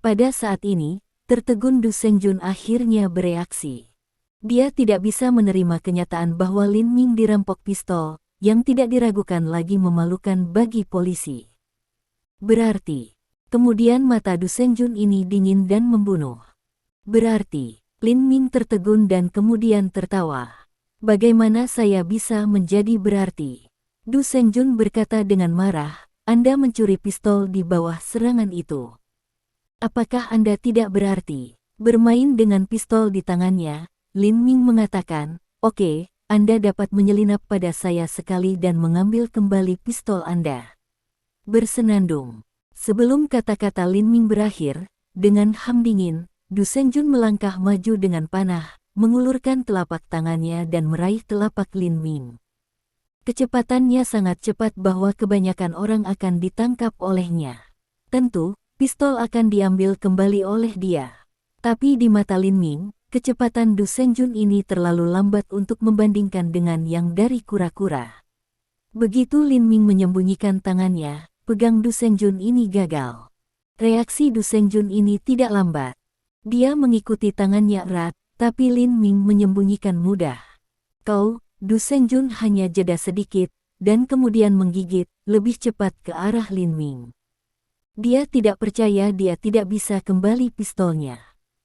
[SPEAKER 1] Pada saat ini, tertegun Du Sengjun akhirnya bereaksi. Dia tidak bisa menerima kenyataan bahwa Lin Ming dirampok pistol, yang tidak diragukan lagi memalukan bagi polisi. Berarti, kemudian mata Du Sengjun ini dingin dan membunuh. Berarti, Lin Ming tertegun dan kemudian tertawa. "Bagaimana saya bisa menjadi berarti?" Du Sengjun berkata dengan marah, "Anda mencuri pistol di bawah serangan itu. Apakah Anda tidak berarti?" Bermain dengan pistol di tangannya, Lin Ming mengatakan, "Oke, Anda dapat menyelinap pada saya sekali dan mengambil kembali pistol Anda." Bersenandung. Sebelum kata-kata Lin Ming berakhir, dengan ham dingin, Du Sengjun melangkah maju dengan panah, mengulurkan telapak tangannya dan meraih telapak Lin Ming. Kecepatannya sangat cepat bahwa kebanyakan orang akan ditangkap olehnya. Tentu, pistol akan diambil kembali oleh dia. Tapi di mata Lin Ming, kecepatan Du Sengjun ini terlalu lambat untuk membandingkan dengan yang dari kura-kura. Begitu Lin Ming menyembunyikan tangannya, pegang Du Sengjun ini gagal. Reaksi Du Sengjun ini tidak lambat. Dia mengikuti tangannya erat, tapi Lin Ming menyembunyikan mudah. "Kau," Du Sengjun hanya jeda sedikit, dan kemudian menggigit, lebih cepat ke arah Lin Ming. Dia tidak percaya dia tidak bisa kembali pistolnya.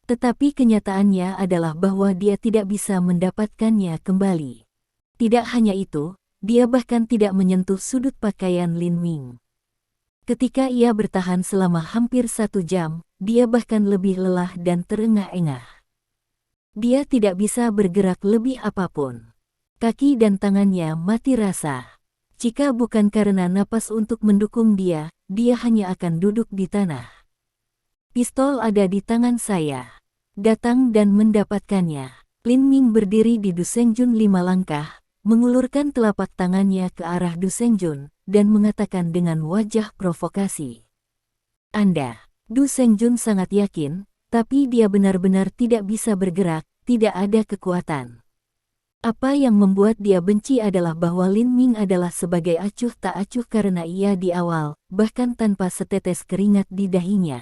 [SPEAKER 1] Tetapi kenyataannya adalah bahwa dia tidak bisa mendapatkannya kembali. Tidak hanya itu, dia bahkan tidak menyentuh sudut pakaian Lin Ming. Ketika ia bertahan selama hampir 1 jam, dia bahkan lebih lelah dan terengah-engah. Dia tidak bisa bergerak lebih apapun. Kaki dan tangannya mati rasa. Jika bukan karena napas untuk mendukung dia, dia hanya akan duduk di tanah. Pistol ada di tangan saya. Datang dan mendapatkannya. Lin Ming berdiri di Du Sengjun 5 langkah, mengulurkan telapak tangannya ke arah Du Sengjun, dan mengatakan dengan wajah provokasi. Anda. Du Sengjun sangat yakin, tapi dia benar-benar tidak bisa bergerak, tidak ada kekuatan. Apa yang membuat dia benci adalah bahwa Lin Ming adalah sebagai acuh tak acuh karena ia di awal, bahkan tanpa setetes keringat di dahinya.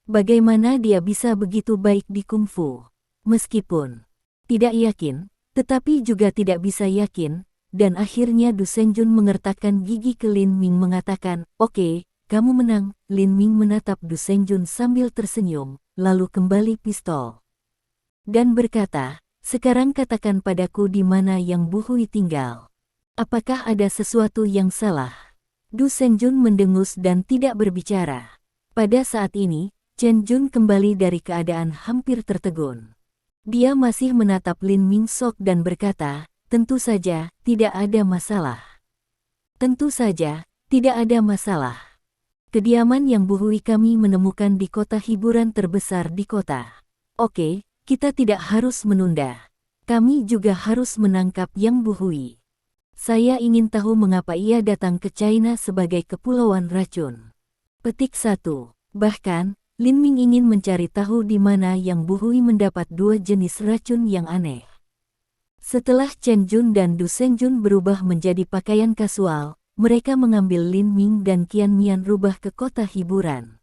[SPEAKER 1] Bagaimana dia bisa begitu baik di kungfu? Meskipun tidak yakin, tetapi juga tidak bisa yakin, dan akhirnya Du Sengjun mengertakkan gigi ke Lin Ming mengatakan, "Oke, kamu menang." Lin Ming menatap Du Sengjun sambil tersenyum, lalu kembali pistol. Dan berkata, "Sekarang katakan padaku di mana Yang Bu Hui tinggal. Apakah ada sesuatu yang salah?" Du Sengjun mendengus dan tidak berbicara. Pada saat ini, Chen Jun kembali dari keadaan hampir tertegun. Dia masih menatap Lin Ming Sok dan berkata, "Tentu saja, tidak ada masalah. Tentu saja, tidak ada masalah. Kediaman Yang Bu Hui kami menemukan di kota hiburan terbesar di kota. Oke, kita tidak harus menunda. Kami juga harus menangkap Yang Bu Hui. Saya ingin tahu mengapa ia datang ke China sebagai kepulauan racun." Petik 1. Bahkan, Lin Ming ingin mencari tahu di mana Yang Bu Hui mendapat 2 jenis racun yang aneh. Setelah Chen Jun dan Du Sengjun berubah menjadi pakaian kasual, mereka mengambil Lin Ming dan Qian Mian rubah ke kota hiburan.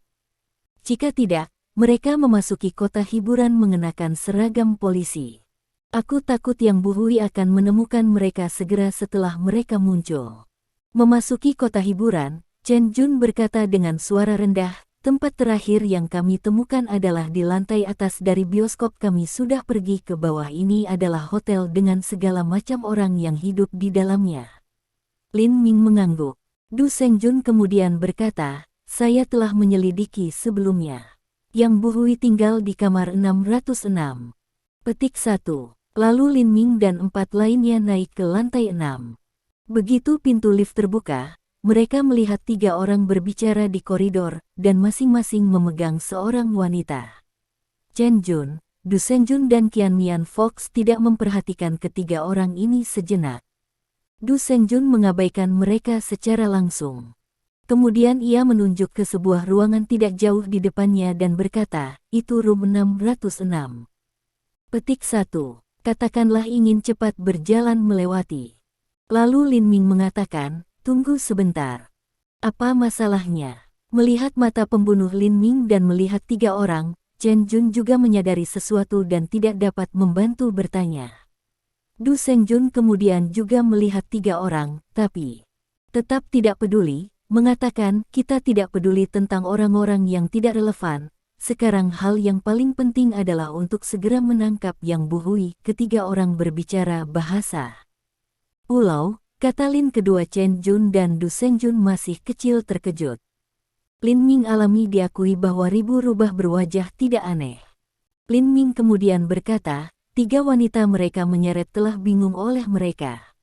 [SPEAKER 1] Jika tidak, mereka memasuki kota hiburan mengenakan seragam polisi. Aku takut Yang Bu Hui akan menemukan mereka segera setelah mereka muncul. Memasuki kota hiburan, Chen Jun berkata dengan suara rendah, "Tempat terakhir yang kami temukan adalah di lantai atas dari bioskop. Kami sudah pergi ke bawah. Ini adalah hotel dengan segala macam orang yang hidup di dalamnya." Lin Ming mengangguk. Du Sengjun kemudian berkata, "Saya telah menyelidiki sebelumnya. Yang Bu Hui tinggal di kamar 606. Petik 1. Lalu Lin Ming dan 4 lainnya naik ke lantai 6. Begitu pintu lift terbuka, mereka melihat 3 orang berbicara di koridor, dan masing-masing memegang seorang wanita. Chen Jun, Du Sengjun dan Qian Mian Fox tidak memperhatikan ketiga orang ini sejenak. Du Sengjun mengabaikan mereka secara langsung. Kemudian ia menunjuk ke sebuah ruangan tidak jauh di depannya dan berkata, "Itu room 606. Petik 1. Katakanlah ingin cepat berjalan melewati." Lalu Lin Ming mengatakan, "Tunggu sebentar. Apa masalahnya?" Melihat mata pembunuh Lin Ming dan melihat 3 orang, Chen Jun juga menyadari sesuatu dan tidak dapat membantu bertanya. Du Sengjun kemudian juga melihat 3 orang, tapi tetap tidak peduli, mengatakan, "Kita tidak peduli tentang orang-orang yang tidak relevan. Sekarang hal yang paling penting adalah untuk segera menangkap Yang Bu Hui." Ketiga orang berbicara bahasa pulau, kata Lin. Kedua Chen Jun dan Du Sengjun masih kecil terkejut. Lin Ming alami diakui bahwa ribu rubah berwajah tidak aneh. Lin Ming kemudian berkata, 3 wanita mereka menyeret telah bingung oleh mereka.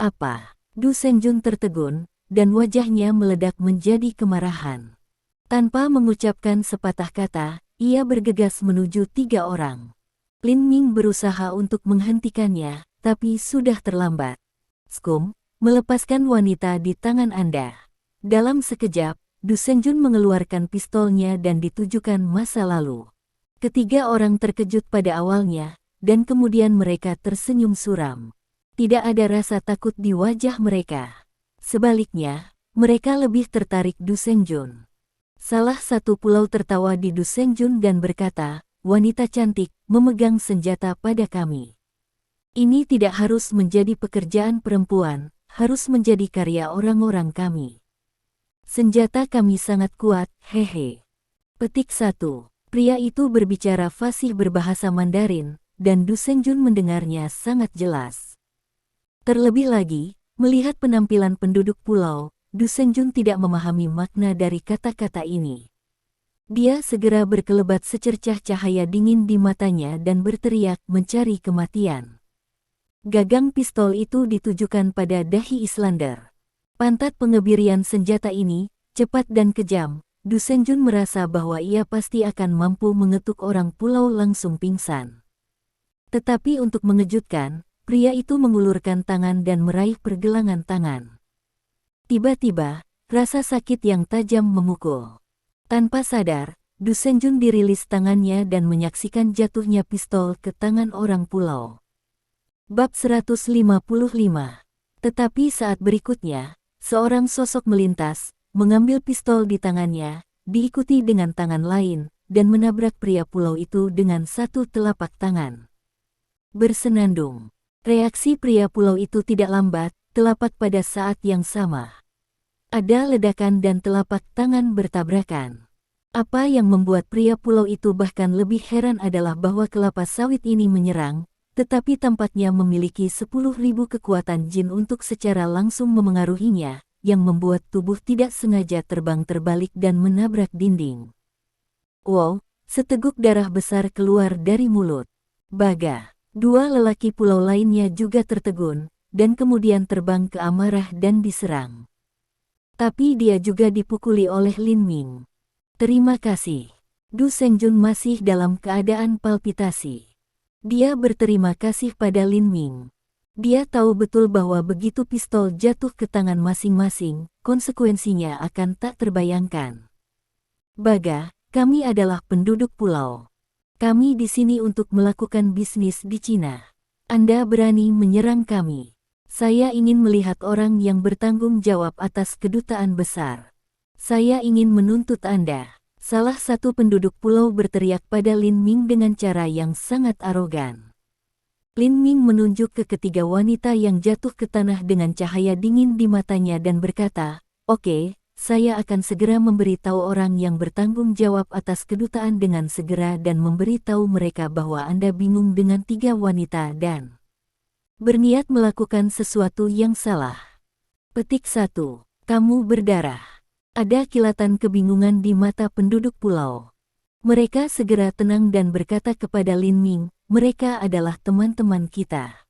[SPEAKER 1] "Apa?" Du Sengjun tertegun, dan wajahnya meledak menjadi kemarahan. Tanpa mengucapkan sepatah kata, ia bergegas menuju 3 orang. Lin Ming berusaha untuk menghentikannya, tapi sudah terlambat. "Skum, melepaskan wanita di tangan Anda." Dalam sekejap, Du Sengjun mengeluarkan pistolnya dan ditujukan masa lalu. Ketiga orang terkejut pada awalnya, dan kemudian mereka tersenyum suram. Tidak ada rasa takut di wajah mereka. Sebaliknya, mereka lebih tertarik Du Sengjun. Salah satu pulau tertawa di Du Sengjun dan berkata, "Wanita cantik, memegang senjata pada kami. Ini tidak harus menjadi pekerjaan perempuan, harus menjadi karya orang-orang kami. Senjata kami sangat kuat, hehe." Petik 1. Pria itu berbicara fasih berbahasa Mandarin, dan Du Sengjun mendengarnya sangat jelas. Terlebih lagi, melihat penampilan penduduk pulau, Du Sengjun tidak memahami makna dari kata-kata ini. Dia segera berkelebat secercah cahaya dingin di matanya dan berteriak mencari kematian. Gagang pistol itu ditujukan pada dahi Islander. Pantat pengebirian senjata ini, cepat dan kejam, Du Senjun merasa bahwa ia pasti akan mampu mengetuk orang pulau langsung pingsan. Tetapi untuk mengejutkan, pria itu mengulurkan tangan dan meraih pergelangan tangan. Tiba-tiba, rasa sakit yang tajam memukul. Tanpa sadar, Du Senjun dirilis tangannya dan menyaksikan jatuhnya pistol ke tangan orang pulau. Bab 155. Tetapi saat berikutnya, seorang sosok melintas, mengambil pistol di tangannya, diikuti dengan tangan lain, dan menabrak pria pulau itu dengan satu telapak tangan. Bersenandung. Reaksi pria pulau itu tidak lambat, telapak pada saat yang sama. Ada ledakan dan telapak tangan bertabrakan. Apa yang membuat pria pulau itu bahkan lebih heran adalah bahwa kelapa sawit ini menyerang, tetapi tampaknya memiliki 10.000 kekuatan jin untuk secara langsung memengaruhinya, yang membuat tubuh tidak sengaja terbang terbalik dan menabrak dinding. Wow, seteguk darah besar keluar dari mulut Baga. Dua lelaki pulau lainnya juga tertegun, dan kemudian terbang ke amarah dan diserang. Tapi dia juga dipukuli oleh Lin Ming. Terima kasih. Du Sengjun masih dalam keadaan palpitasi. Dia berterima kasih pada Lin Ming. Dia tahu betul bahwa begitu pistol jatuh ke tangan masing-masing, konsekuensinya akan tak terbayangkan. Baga, kami adalah penduduk pulau. Kami di sini untuk melakukan bisnis di Cina. Anda berani menyerang kami. Saya ingin melihat orang yang bertanggung jawab atas kedutaan besar. Saya ingin menuntut Anda. Salah satu penduduk pulau berteriak pada Lin Ming dengan cara yang sangat arogan. Lin Ming menunjuk ke ketiga wanita yang jatuh ke tanah dengan cahaya dingin di matanya dan berkata, "Oke, saya akan segera memberitahu orang yang bertanggung jawab atas kedutaan dengan segera dan memberitahu mereka bahwa Anda bingung dengan tiga wanita dan berniat melakukan sesuatu yang salah." Petik 1. Kamu berdarah. Ada kilatan kebingungan di mata penduduk pulau. Mereka segera tenang dan berkata kepada Lin Ming, "Mereka adalah teman-teman kita.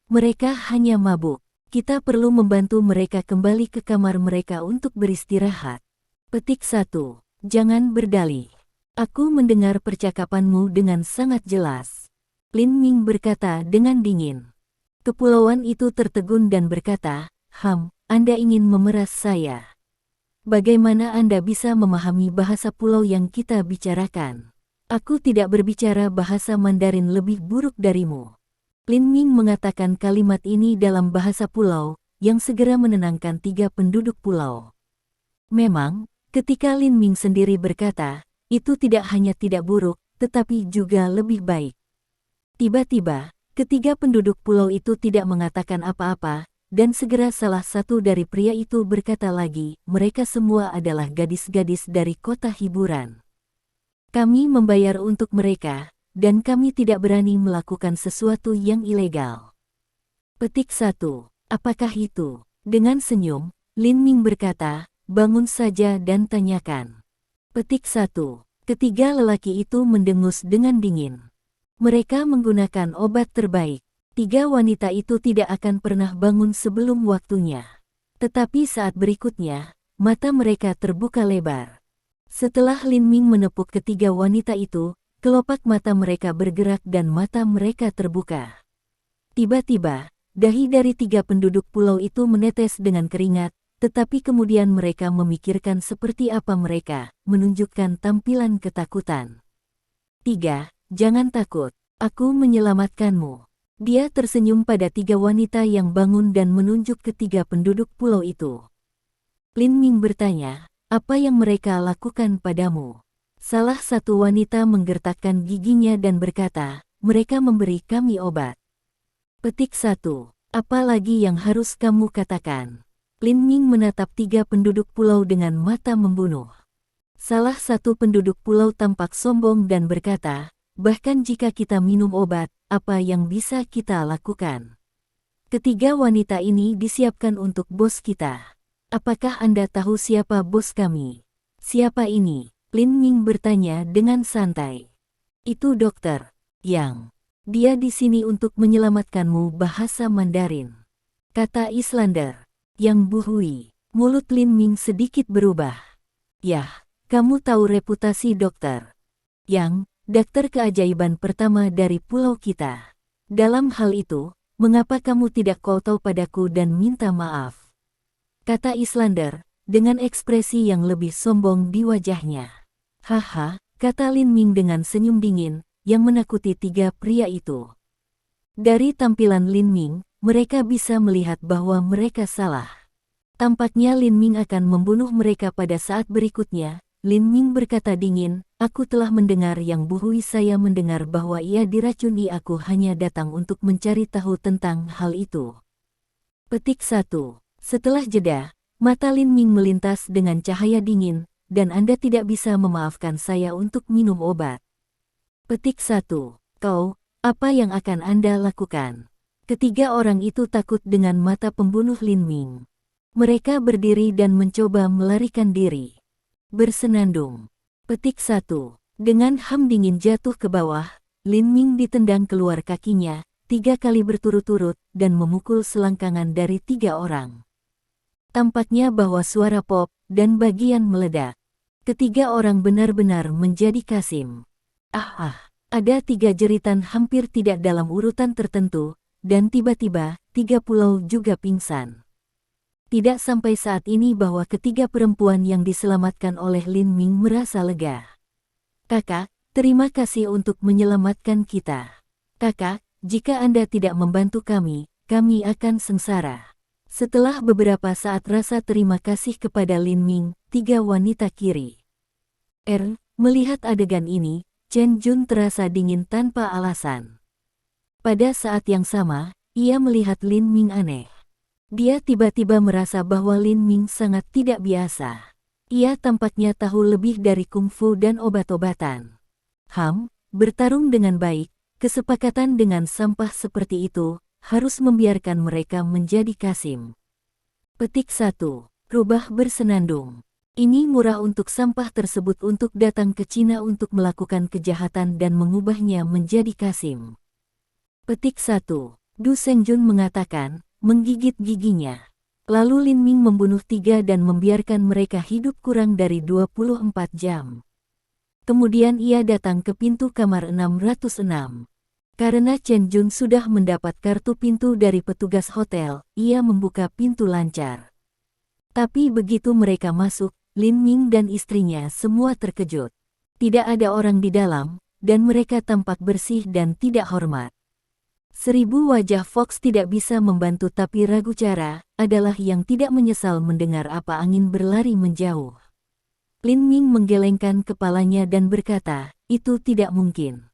[SPEAKER 1] Mereka hanya mabuk. Kita perlu membantu mereka kembali ke kamar mereka untuk beristirahat." Petik 1. Jangan berdalih. Aku mendengar percakapanmu dengan sangat jelas. Lin Ming berkata dengan dingin. Kepulauan itu tertegun dan berkata, Anda ingin memeras saya. Bagaimana Anda bisa memahami bahasa pulau yang kita bicarakan? Aku tidak berbicara bahasa Mandarin lebih buruk darimu. Lin Ming mengatakan kalimat ini dalam bahasa pulau, yang segera menenangkan tiga penduduk pulau. Memang, ketika Lin Ming sendiri berkata, itu tidak hanya tidak buruk, tetapi juga lebih baik. Tiba-tiba, ketiga penduduk pulau itu tidak mengatakan apa-apa, dan segera salah satu dari pria itu berkata lagi, "Mereka semua adalah gadis-gadis dari kota hiburan. Kami membayar untuk mereka, dan kami tidak berani melakukan sesuatu yang ilegal." Petik 1. Apakah itu? Dengan senyum, Lin Ming berkata, "Bangun saja dan tanyakan." Petik 1. Ketiga lelaki itu mendengus dengan dingin. Mereka menggunakan obat terbaik. Tiga wanita itu tidak akan pernah bangun sebelum waktunya. Tetapi saat berikutnya, mata mereka terbuka lebar. Setelah Lin Ming menepuk ketiga wanita itu, kelopak mata mereka bergerak dan mata mereka terbuka. Tiba-tiba, dahi dari tiga penduduk pulau itu menetes dengan keringat, tetapi kemudian mereka memikirkan seperti apa mereka, menunjukkan tampilan ketakutan. 3. Jangan takut, aku menyelamatkanmu. Dia tersenyum pada tiga wanita yang bangun dan menunjuk ke tiga penduduk pulau itu. Lin Ming bertanya, "Apa yang mereka lakukan padamu?" Salah satu wanita menggertakkan giginya dan berkata, "Mereka memberi kami obat." Petik 1. Apa lagi yang harus kamu katakan? Lin Ming menatap tiga penduduk pulau dengan mata membunuh. Salah satu penduduk pulau tampak sombong dan berkata, "Bahkan jika kita minum obat, apa yang bisa kita lakukan? Ketiga wanita ini disiapkan untuk bos kita. Apakah Anda tahu siapa bos kami?" "Siapa ini?" Lin Ming bertanya dengan santai. "Itu dokter Yang. Dia di sini untuk menyelamatkanmu." Bahasa Mandarin, kata Islander. Yang Bu Hui. Mulut Lin Ming sedikit berubah. Yah, kamu tahu reputasi dokter Yang, dokter keajaiban pertama dari pulau kita. Dalam hal itu, mengapa kamu tidak kowtow padaku dan minta maaf? Kata Islander, dengan ekspresi yang lebih sombong di wajahnya. Haha, kata Lin Ming dengan senyum dingin, yang menakuti tiga pria itu. Dari tampilan Lin Ming, mereka bisa melihat bahwa mereka salah. Tampaknya Lin Ming akan membunuh mereka pada saat berikutnya. Lin Ming berkata dingin, aku telah mendengar yang Bu Hui, saya mendengar bahwa ia diracuni, aku hanya datang untuk mencari tahu tentang hal itu. Petik 1. Setelah jeda, mata Lin Ming melintas dengan cahaya dingin, dan Anda tidak bisa memaafkan saya untuk minum obat. Petik 1. Kau, apa yang akan Anda lakukan? Ketiga orang itu takut dengan mata pembunuh Lin Ming. Mereka berdiri dan mencoba melarikan diri. Bersenandung. Petik 1. Dengan ham dingin jatuh ke bawah, Lin Ming ditendang keluar kakinya, 3 kali berturut-turut, dan memukul selangkangan dari 3 orang. Tampaknya bahwa suara pop, dan bagian meledak. Ketiga orang benar-benar menjadi kasim. Ada 3 jeritan hampir tidak dalam urutan tertentu, dan tiba-tiba, 3 pulau juga pingsan. Tidak sampai saat ini bahwa ketiga perempuan yang diselamatkan oleh Lin Ming merasa lega. Kakak, terima kasih untuk menyelamatkan kita. Kakak, jika Anda tidak membantu kami akan sengsara. Setelah beberapa saat rasa terima kasih kepada Lin Ming, 3 wanita kiri. Melihat adegan ini, Chen Jun terasa dingin tanpa alasan. Pada saat yang sama, ia melihat Lin Ming aneh. Dia tiba-tiba merasa bahwa Lin Ming sangat tidak biasa. Ia tampaknya tahu lebih dari kungfu dan obat-obatan. Bertarung dengan baik, kesepakatan dengan sampah seperti itu, harus membiarkan mereka menjadi kasim. Petik 1. Rubah bersenandung. Ini murah untuk sampah tersebut untuk datang ke Cina untuk melakukan kejahatan dan mengubahnya menjadi kasim. Petik 1. Du Sengjun mengatakan, menggigit giginya. Lalu Lin Ming membunuh 3 dan membiarkan mereka hidup kurang dari 24 jam. Kemudian ia datang ke pintu kamar 606. Karena Chen Jun sudah mendapat kartu pintu dari petugas hotel, ia membuka pintu lancar. Tapi begitu mereka masuk, Lin Ming dan istrinya semua terkejut. Tidak ada orang di dalam, dan mereka tampak bersih dan tidak hormat. 1000 wajah Fox tidak bisa membantu, tapi ragu cara adalah yang tidak menyesal mendengar apa angin berlari menjauh. Lin Ming menggelengkan kepalanya dan berkata, itu tidak mungkin.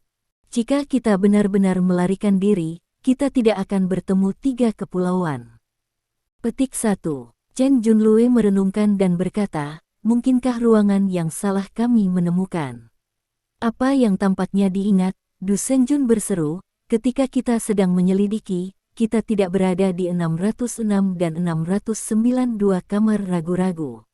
[SPEAKER 1] Jika kita benar-benar melarikan diri, kita tidak akan bertemu 3 kepulauan. Petik 1. Chen Junlue merenungkan dan berkata, mungkinkah ruangan yang salah kami menemukan? Apa yang tampaknya diingat, Du Sengjun berseru, ketika kita sedang menyelidiki, kita tidak berada di 606 dan 692 kamar ragu-ragu.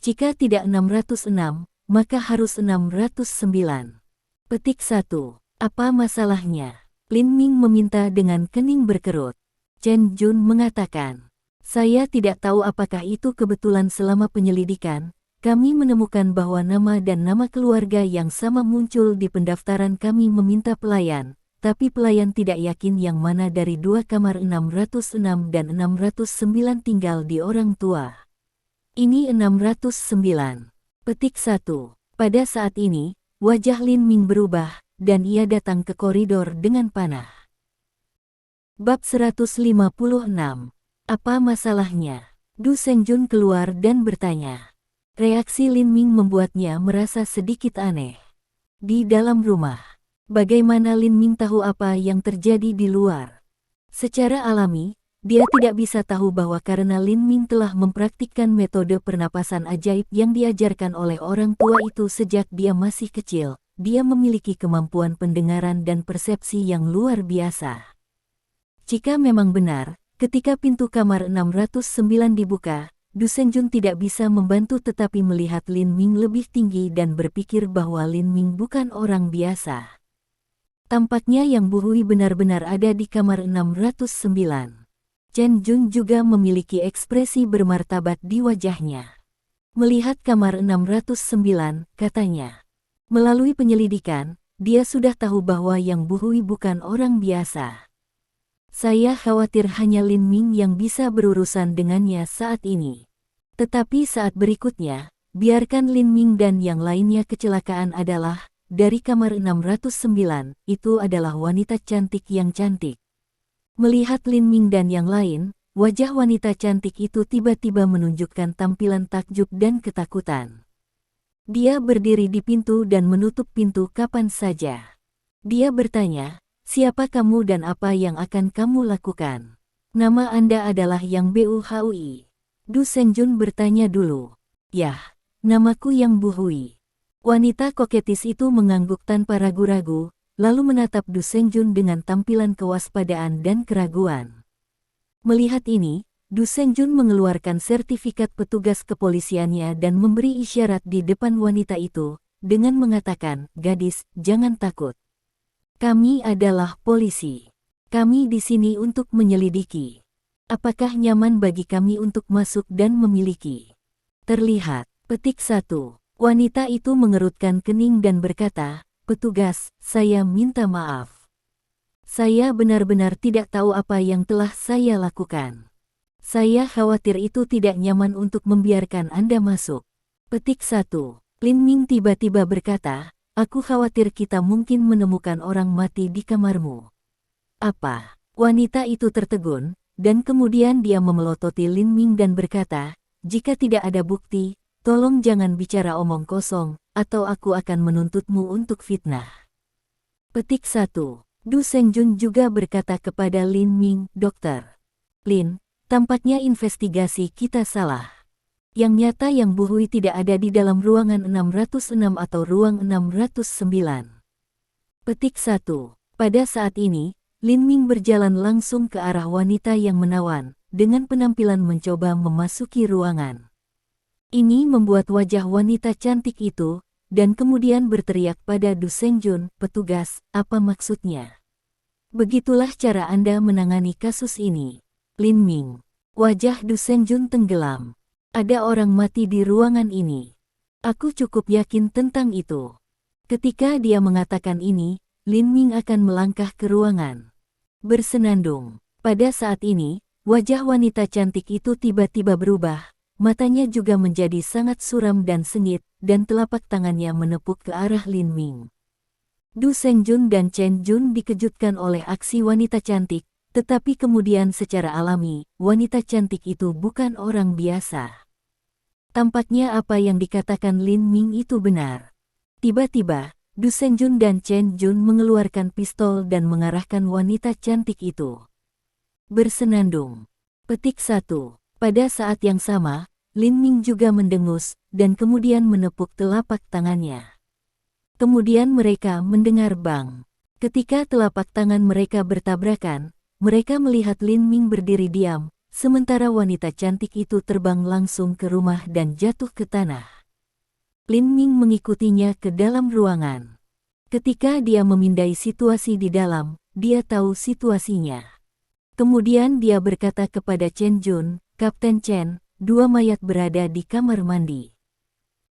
[SPEAKER 1] Jika tidak 606, maka harus 609. Petik 1. Apa masalahnya? Lin Ming meminta dengan kening berkerut. Chen Jun mengatakan, saya tidak tahu apakah itu kebetulan. Selama penyelidikan, kami menemukan bahwa nama dan nama keluarga yang sama muncul di pendaftaran. Kami meminta pelayan, tapi pelayan tidak yakin yang mana dari 2 kamar 606 dan 609 tinggal di orang tua. Ini 609. Petik 1. Pada saat ini, wajah Lin Ming berubah, dan ia datang ke koridor dengan panah. Bab 156. Apa masalahnya? Du Sengjun keluar dan bertanya. Reaksi Lin Ming membuatnya merasa sedikit aneh. Di dalam rumah, bagaimana Lin Ming tahu apa yang terjadi di luar? Secara alami, dia tidak bisa tahu bahwa karena Lin Ming telah mempraktikkan metode pernapasan ajaib yang diajarkan oleh orang tua itu sejak dia masih kecil, dia memiliki kemampuan pendengaran dan persepsi yang luar biasa. Jika memang benar, ketika pintu kamar 609 dibuka, Du Sengjun tidak bisa membantu tetapi melihat Lin Ming lebih tinggi dan berpikir bahwa Lin Ming bukan orang biasa. Tampaknya yang Bu Hui benar-benar ada di kamar 609. Chen Jun juga memiliki ekspresi bermartabat di wajahnya. Melihat kamar 609, katanya. Melalui penyelidikan, dia sudah tahu bahwa Yang Buhui bukan orang biasa. Saya khawatir hanya Lin Ming yang bisa berurusan dengannya saat ini. Tetapi saat berikutnya, biarkan Lin Ming dan yang lainnya kecelakaan adalah, dari kamar 609, itu adalah wanita cantik yang cantik. Melihat Lin Ming dan yang lain, wajah wanita cantik itu tiba-tiba menunjukkan tampilan takjub dan ketakutan. Dia berdiri di pintu dan menutup pintu kapan saja. Dia bertanya, siapa kamu dan apa yang akan kamu lakukan? Nama Anda adalah Yang Buhui. Du Sengjun bertanya dulu. Yah, namaku Yang Buhui. Wanita koketis itu mengangguk tanpa ragu-ragu, lalu menatap Du Sengjun dengan tampilan kewaspadaan dan keraguan. Melihat ini, Du Sengjun mengeluarkan sertifikat petugas kepolisiannya dan memberi isyarat di depan wanita itu, dengan mengatakan, gadis, jangan takut. Kami adalah polisi. Kami di sini untuk menyelidiki. Apakah nyaman bagi kami untuk masuk dan memiliki? Terlihat, petik 1. Wanita itu mengerutkan kening dan berkata, petugas, saya minta maaf. Saya benar-benar tidak tahu apa yang telah saya lakukan. Saya khawatir itu tidak nyaman untuk membiarkan Anda masuk. Petik 1. Lin Ming tiba-tiba berkata, aku khawatir kita mungkin menemukan orang mati di kamarmu. Apa? Wanita itu tertegun, dan kemudian dia memelototi Lin Ming dan berkata, jika tidak ada bukti, tolong jangan bicara omong kosong, atau aku akan menuntutmu untuk fitnah. Petik 1. Du Sengjun juga berkata kepada Lin Ming, dokter. Lin, tampaknya investigasi kita salah. Yang nyata Yang Buhui tidak ada di dalam ruangan 606 atau ruang 609. Petik 1. Pada saat ini, Lin Ming berjalan langsung ke arah wanita yang menawan, dengan penampilan mencoba memasuki ruangan. Ini membuat wajah wanita cantik itu, dan kemudian berteriak pada Du Sengjun, petugas, apa maksudnya? Begitulah cara Anda menangani kasus ini. Lin Ming. Wajah Du Sengjun tenggelam. Ada orang mati di ruangan ini. Aku cukup yakin tentang itu. Ketika dia mengatakan ini, Lin Ming akan melangkah ke ruangan. Bersenandung. Pada saat ini, wajah wanita cantik itu tiba-tiba berubah. Matanya juga menjadi sangat suram dan sengit, dan telapak tangannya menepuk ke arah Lin Ming. Du Sengjun dan Chen Jun dikejutkan oleh aksi wanita cantik, tetapi kemudian secara alami, wanita cantik itu bukan orang biasa. Tampaknya apa yang dikatakan Lin Ming itu benar. Tiba-tiba, Du Sengjun dan Chen Jun mengeluarkan pistol dan mengarahkan wanita cantik itu. Bersenandung. Petik 1. Pada saat yang sama, Lin Ming juga mendengus, dan kemudian menepuk telapak tangannya. Kemudian mereka mendengar bang. Ketika telapak tangan mereka bertabrakan, mereka melihat Lin Ming berdiri diam, sementara wanita cantik itu terbang langsung ke rumah dan jatuh ke tanah. Lin Ming mengikutinya ke dalam ruangan. Ketika dia memindai situasi di dalam, dia tahu situasinya. Kemudian dia berkata kepada Chen Jun, Kapten Chen, 2 mayat berada di kamar mandi.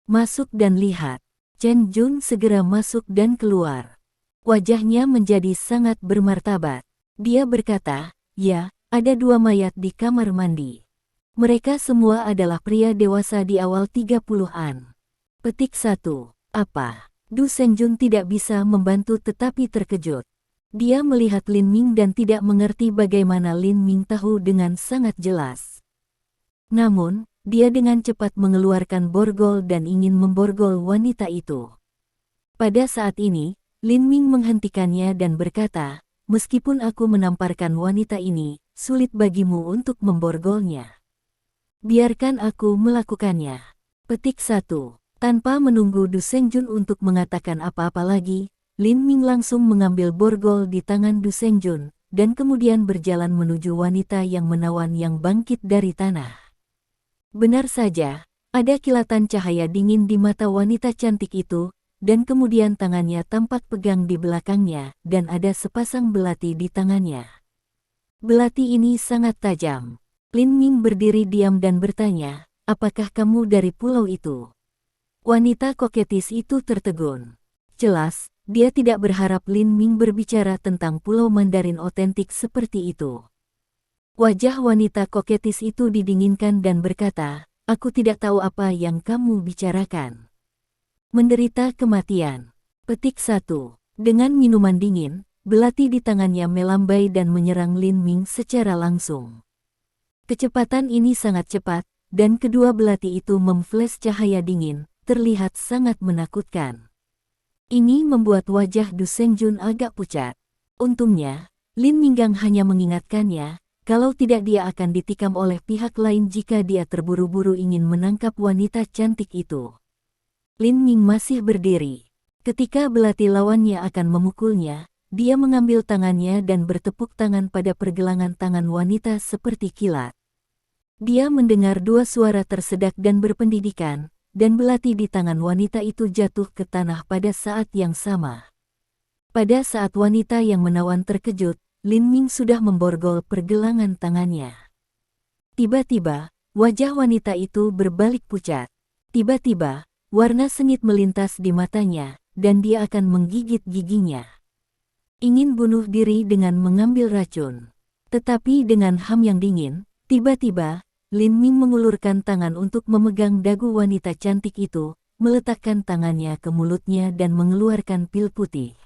[SPEAKER 1] Masuk dan lihat. Chen Jun segera masuk dan keluar. Wajahnya menjadi sangat bermartabat. Dia berkata, ya, ada 2 mayat di kamar mandi. Mereka semua adalah pria dewasa di awal 30-an. Petik 1. Apa? Du Sengjun tidak bisa membantu tetapi terkejut. Dia melihat Lin Ming dan tidak mengerti bagaimana Lin Ming tahu dengan sangat jelas. Namun, dia dengan cepat mengeluarkan borgol dan ingin memborgol wanita itu. Pada saat ini, Lin Ming menghentikannya dan berkata, meskipun aku menamparkan wanita ini, sulit bagimu untuk memborgolnya. Biarkan aku melakukannya. Petik 1. Tanpa menunggu Du Sengjun untuk mengatakan apa-apa lagi, Lin Ming langsung mengambil borgol di tangan Du Sengjun, dan kemudian berjalan menuju wanita yang menawan yang bangkit dari tanah. Benar saja, ada kilatan cahaya dingin di mata wanita cantik itu, dan kemudian tangannya tampak pegang di belakangnya, dan ada sepasang belati di tangannya. Belati ini sangat tajam. Lin Ming berdiri diam dan bertanya, apakah kamu dari pulau itu? Wanita koketis itu tertegun. Jelas, dia tidak berharap Lin Ming berbicara tentang pulau Mandarin otentik seperti itu. Wajah wanita koketis itu didinginkan dan berkata, aku tidak tahu apa yang kamu bicarakan. Menderita kematian. Petik 1. Dengan minuman dingin, belati di tangannya melambai dan menyerang Lin Ming secara langsung. Kecepatan ini sangat cepat, dan kedua belati itu memflash cahaya dingin, terlihat sangat menakutkan. Ini membuat wajah Du Sengjun agak pucat. Untungnya, Lin Minggang hanya mengingatkannya, kalau tidak dia akan ditikam oleh pihak lain jika dia terburu-buru ingin menangkap wanita cantik itu. Lin Ming masih berdiri. Ketika belati lawannya akan memukulnya, dia mengambil tangannya dan bertepuk tangan pada pergelangan tangan wanita seperti kilat. Dia mendengar dua suara tersedak dan berpendidikan, dan belati di tangan wanita itu jatuh ke tanah pada saat yang sama. Pada saat wanita yang menawan terkejut, Lin Ming sudah memborgol pergelangan tangannya. Tiba-tiba, wajah wanita itu berbalik pucat. Tiba-tiba, warna sengit melintas di matanya, dan dia akan menggigit giginya. Ingin bunuh diri dengan mengambil racun. Tetapi dengan ham yang dingin, tiba-tiba, Lin Ming mengulurkan tangan untuk memegang dagu wanita cantik itu, meletakkan tangannya ke mulutnya dan mengeluarkan pil putih.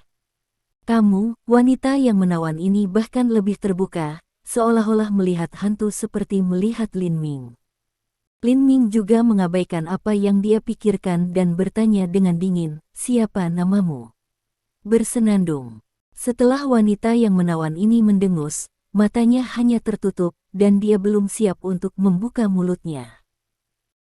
[SPEAKER 1] Kamu, wanita yang menawan ini bahkan lebih terbuka, seolah-olah melihat hantu seperti melihat Lin Ming. Lin Ming juga mengabaikan apa yang dia pikirkan dan bertanya dengan dingin, siapa namamu? Bersenandung. Setelah wanita yang menawan ini mendengus, matanya hanya tertutup, dan dia belum siap untuk membuka mulutnya.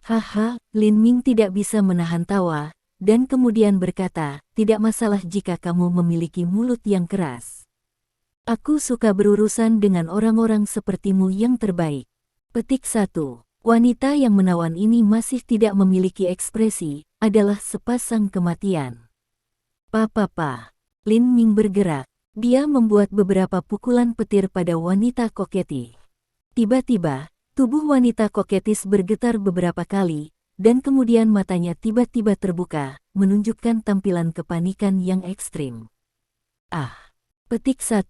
[SPEAKER 1] Haha, Lin Ming tidak bisa menahan tawa, dan kemudian berkata, tidak masalah jika kamu memiliki mulut yang keras. Aku suka berurusan dengan orang-orang sepertimu yang terbaik. Petik 1. Wanita yang menawan ini masih tidak memiliki ekspresi, adalah sepasang kematian. Papa. Lin Ming bergerak. Dia membuat beberapa pukulan petir pada wanita koketis. Tiba-tiba, tubuh wanita koketis bergetar beberapa kali, dan kemudian matanya tiba-tiba terbuka, menunjukkan tampilan kepanikan yang ekstrim. Petik 1.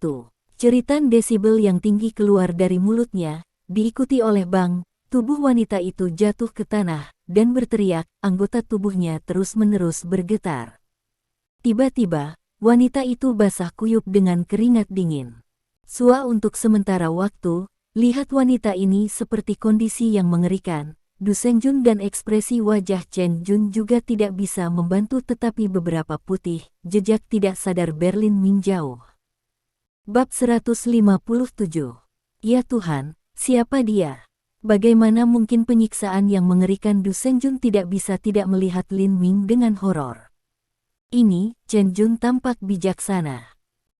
[SPEAKER 1] Ceritan desibel yang tinggi keluar dari mulutnya, diikuti oleh bang, tubuh wanita itu jatuh ke tanah, dan berteriak, anggota tubuhnya terus-menerus bergetar. Tiba-tiba, wanita itu basah kuyup dengan keringat dingin. Untuk sementara waktu, lihat wanita ini seperti kondisi yang mengerikan. Du Sengjun dan ekspresi wajah Chen Jun juga tidak bisa membantu tetapi beberapa putih, jejak tidak sadar Berlin Ming jauh. Bab 157. Ya Tuhan, siapa dia? Bagaimana mungkin penyiksaan yang mengerikan? Du Sengjun tidak bisa tidak melihat Lin Ming dengan horor. Ini, Chen Jun tampak bijaksana.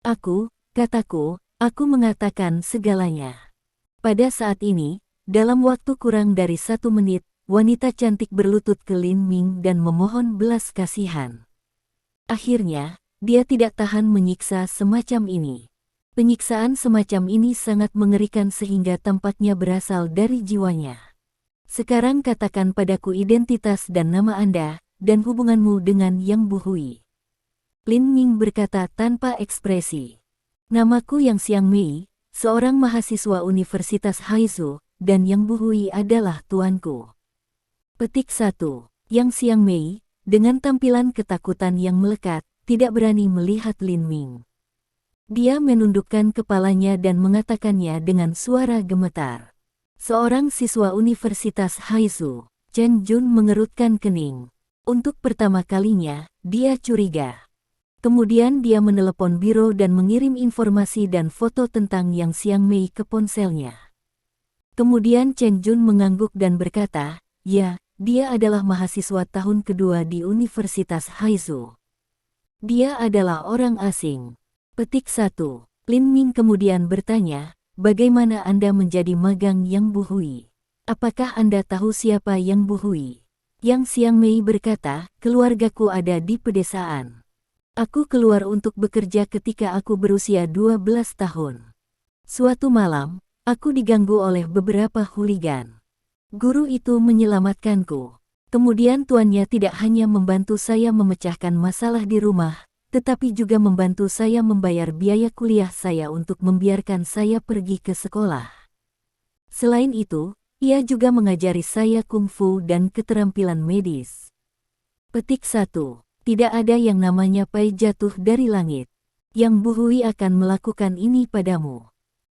[SPEAKER 1] Kataku, aku mengatakan segalanya. Pada saat ini, dalam waktu kurang dari 1 menit, wanita cantik berlutut ke Lin Ming dan memohon belas kasihan. Akhirnya, dia tidak tahan menyiksa semacam ini. Penyiksaan semacam ini sangat mengerikan sehingga tampaknya berasal dari jiwanya. Sekarang katakan padaku identitas dan nama Anda, dan hubunganmu dengan Yang Buhui. Lin Ming berkata tanpa ekspresi. Namaku Yang Xiang Mei, seorang mahasiswa Universitas Haizu, dan Yang Buhui adalah tuanku. Petik 1. Yang Xiang Mei, dengan tampilan ketakutan yang melekat, tidak berani melihat Lin Ming. Dia menundukkan kepalanya dan mengatakannya dengan suara gemetar. Seorang siswa Universitas Haizu, Chen Jun mengerutkan kening. Untuk pertama kalinya, dia curiga. Kemudian dia menelepon biro dan mengirim informasi dan foto tentang Yang Xiang Mei ke ponselnya. Kemudian Chen Jun mengangguk dan berkata, ya, dia adalah mahasiswa tahun kedua di Universitas Haizu. Dia adalah orang asing. Petik 1. Lin Ming kemudian bertanya, bagaimana Anda menjadi magang Yang Buhui? Apakah Anda tahu siapa Yang Buhui? Yang Xiang Mei berkata, keluargaku ada di pedesaan. Aku keluar untuk bekerja ketika aku berusia 12 tahun. Suatu malam, aku diganggu oleh beberapa hooligan. Guru itu menyelamatkanku. Kemudian tuannya tidak hanya membantu saya memecahkan masalah di rumah, tetapi juga membantu saya membayar biaya kuliah saya untuk membiarkan saya pergi ke sekolah. Selain itu, ia juga mengajari saya kungfu dan keterampilan medis. Petik 1. Tidak ada yang namanya pai jatuh dari langit. Yang Bu Hui akan melakukan ini padamu.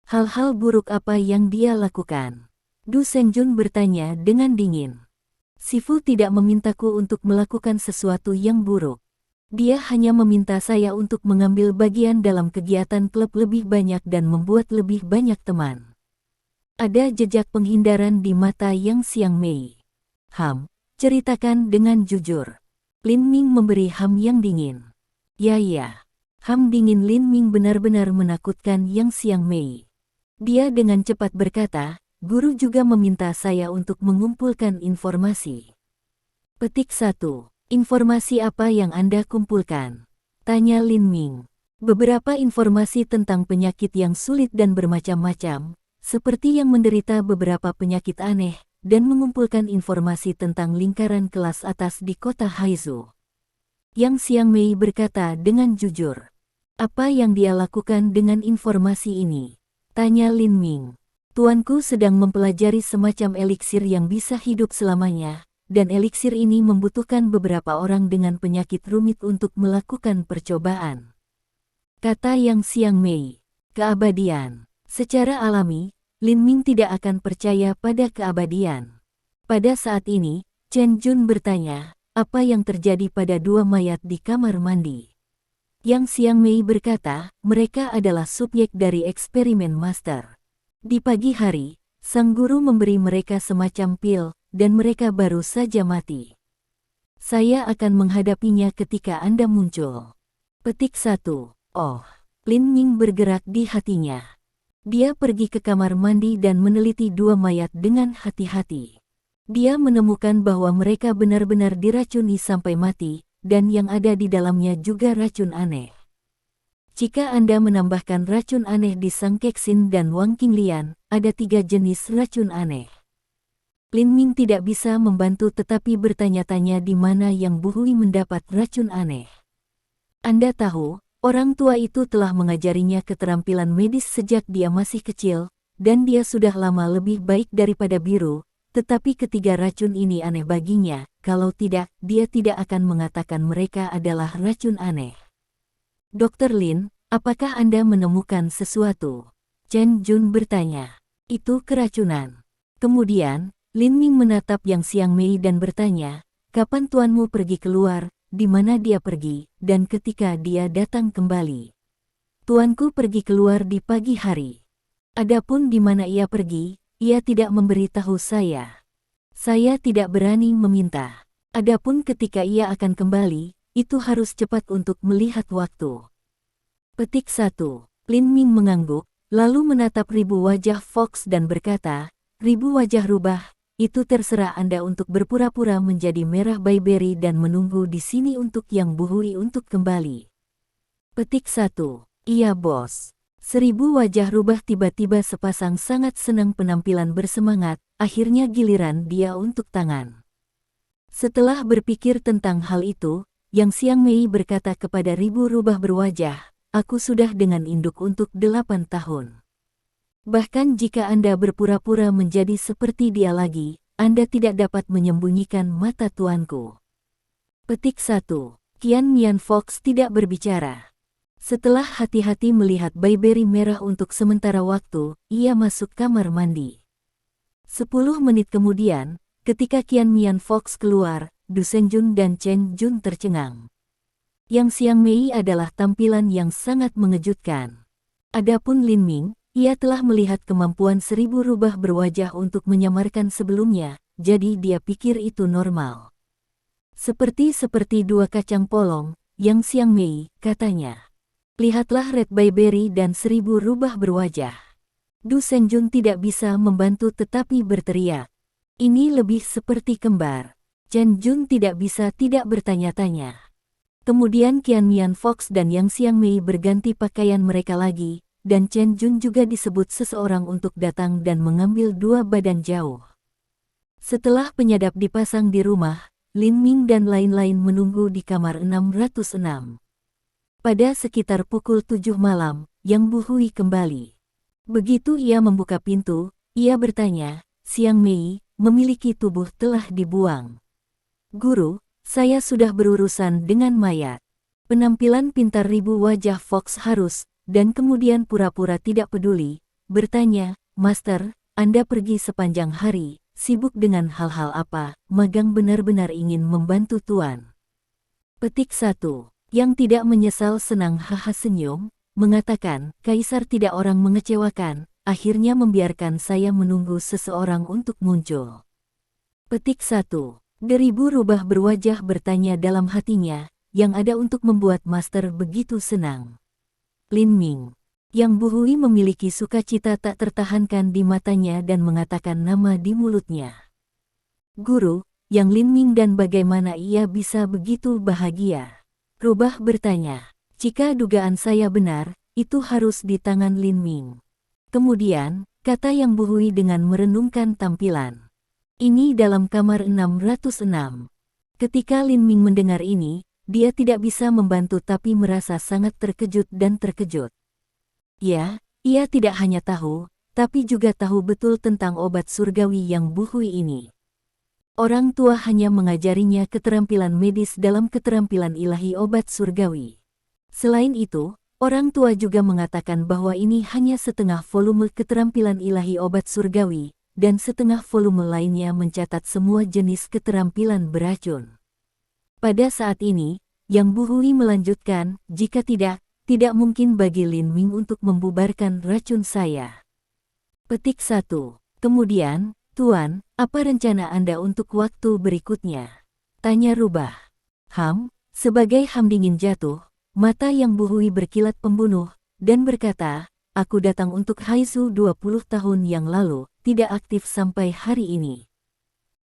[SPEAKER 1] Hal-hal buruk apa yang dia lakukan? Du Senjun bertanya dengan dingin. Sifu tidak memintaku untuk melakukan sesuatu yang buruk. Dia hanya meminta saya untuk mengambil bagian dalam kegiatan klub lebih banyak dan membuat lebih banyak teman. Ada jejak penghindaran di mata Yang Xiang Mei. Ceritakan dengan jujur. Lin Ming memberi Ham yang dingin. Ya. Ham dingin Lin Ming benar-benar menakutkan Yang Xiang Mei. Dia dengan cepat berkata, guru juga meminta saya untuk mengumpulkan informasi. Petik 1. Informasi apa yang Anda kumpulkan? Tanya Lin Ming. Beberapa informasi tentang penyakit yang sulit dan bermacam-macam, seperti yang menderita beberapa penyakit aneh, dan mengumpulkan informasi tentang lingkaran kelas atas di kota Haizu. Yang Xiang Mei berkata dengan jujur. Apa yang dia lakukan dengan informasi ini? Tanya Lin Ming. Tuanku sedang mempelajari semacam eliksir yang bisa hidup selamanya, dan eliksir ini membutuhkan beberapa orang dengan penyakit rumit untuk melakukan percobaan. Kata Yang Xiang Mei. Keabadian. Secara alami, Lin Ming tidak akan percaya pada keabadian. Pada saat ini, Chen Jun bertanya, apa yang terjadi pada dua mayat di kamar mandi? Yang Xiang Mei berkata, mereka adalah subjek dari eksperimen master. Di pagi hari, sang guru memberi mereka semacam pil, dan mereka baru saja mati. Saya akan menghadapinya ketika Anda muncul. Petik 1. Oh, Lin Ming bergerak di hatinya. Dia pergi ke kamar mandi dan meneliti dua mayat dengan hati-hati. Dia menemukan bahwa mereka benar-benar diracuni sampai mati, dan yang ada di dalamnya juga racun aneh. Jika Anda menambahkan racun aneh di Sang Kexin dan Wang Qinglian, ada 3 jenis racun aneh. Lin Ming tidak bisa membantu tetapi bertanya-tanya di mana Yang Bu Hui mendapat racun aneh. Anda tahu, orang tua itu telah mengajarinya keterampilan medis sejak dia masih kecil, dan dia sudah lama lebih baik daripada biru, tetapi ketiga racun ini aneh baginya, kalau tidak, dia tidak akan mengatakan mereka adalah racun aneh. Dr. Lin, apakah Anda menemukan sesuatu? Chen Jun bertanya. Itu keracunan. Kemudian, Lin Ming menatap Yang Xiang Mei dan bertanya, kapan tuanmu pergi keluar? Di mana dia pergi, dan ketika dia datang kembali. Tuanku pergi keluar di pagi hari. Adapun di mana ia pergi, ia tidak memberitahu saya. Saya tidak berani meminta. Adapun ketika ia akan kembali, itu harus cepat untuk melihat waktu. Petik 1. Lin Ming mengangguk, lalu menatap ribu wajah Fox dan berkata, ribu wajah rubah. Itu terserah Anda untuk berpura-pura menjadi merah bayberry dan menunggu di sini untuk Yang Bu Hui untuk kembali. Petik 1. Iya bos. 1000 wajah rubah tiba-tiba sepasang sangat senang penampilan bersemangat, akhirnya giliran dia untuk tangan. Setelah berpikir tentang hal itu, Yang Xiang Mei berkata kepada ribu rubah berwajah, aku sudah dengan induk untuk 8 tahun. Bahkan jika Anda berpura-pura menjadi seperti dia lagi, Anda tidak dapat menyembunyikan mata tuanku. Petik 1. Qian Mian Fox tidak berbicara. Setelah hati-hati melihat bayberry merah untuk sementara waktu, ia masuk kamar mandi. 10 menit kemudian, ketika Qian Mian Fox keluar, Du Senjun dan Chen Jun tercengang. Yang Xiang Mei adalah tampilan yang sangat mengejutkan. Adapun Lin Ming, ia telah melihat kemampuan 1000 rubah berwajah untuk menyamarkan sebelumnya, jadi dia pikir itu normal. Seperti dua kacang polong, Yang Xiang Mei, katanya. Lihatlah Red Bayberry dan 1000 rubah berwajah. Du Senjun tidak bisa membantu tetapi berteriak. Ini lebih seperti kembar. Chen Jun tidak bisa tidak bertanya-tanya. Kemudian Qian Mian Fox dan Yang Xiang Mei berganti pakaian mereka lagi, dan Chen Jun juga disebut seseorang untuk datang dan mengambil 2 badan jauh. Setelah penyadap dipasang di rumah, Lin Ming dan lain-lain menunggu di kamar 606. Pada sekitar pukul 7 malam, Yang Bu Hui kembali. Begitu ia membuka pintu, ia bertanya, "Siang Mei, memiliki tubuh telah dibuang." "Guru, saya sudah berurusan dengan mayat." Penampilan pintar ribu wajah Fox harus, dan kemudian pura-pura tidak peduli, bertanya, "Master, Anda pergi sepanjang hari, sibuk dengan hal-hal apa? Magang benar-benar ingin membantu Tuan." Petik 1. Yang tidak menyesal senang haha senyum, mengatakan, "Kaisar tidak orang mengecewakan, akhirnya membiarkan saya menunggu seseorang untuk muncul." Petik 1. Deribu rubah berwajah bertanya dalam hatinya, yang ada untuk membuat Master begitu senang. Lin Ming. Yang Bu Hui memiliki sukacita tak tertahankan di matanya dan mengatakan nama di mulutnya. "Guru, Yang Lin Ming dan bagaimana ia bisa begitu bahagia?" Rubah bertanya. "Jika dugaan saya benar, itu harus di tangan Lin Ming." Kemudian, kata Yang Bu Hui dengan merenungkan tampilan. "Ini dalam kamar 606. Ketika Lin Ming mendengar ini, dia tidak bisa membantu tapi merasa sangat terkejut dan terkejut. Ya, ia tidak hanya tahu, tapi juga tahu betul tentang obat surgawi Yang Bu Hui ini. Orang tua hanya mengajarinya keterampilan medis dalam keterampilan ilahi obat surgawi. Selain itu, orang tua juga mengatakan bahwa ini hanya setengah volume keterampilan ilahi obat surgawi, dan setengah volume lainnya mencatat semua jenis keterampilan beracun. Pada saat ini, Yang Bu Hui melanjutkan, "Jika tidak mungkin bagi Lin Ming untuk membubarkan racun saya." Petik 1. Kemudian, "Tuan, apa rencana Anda untuk waktu berikutnya?" tanya Rubah. Sebagai ham dingin jatuh, mata Yang Bu Hui berkilat pembunuh, dan berkata, "Aku datang untuk Haizu 20 tahun yang lalu, tidak aktif sampai hari ini.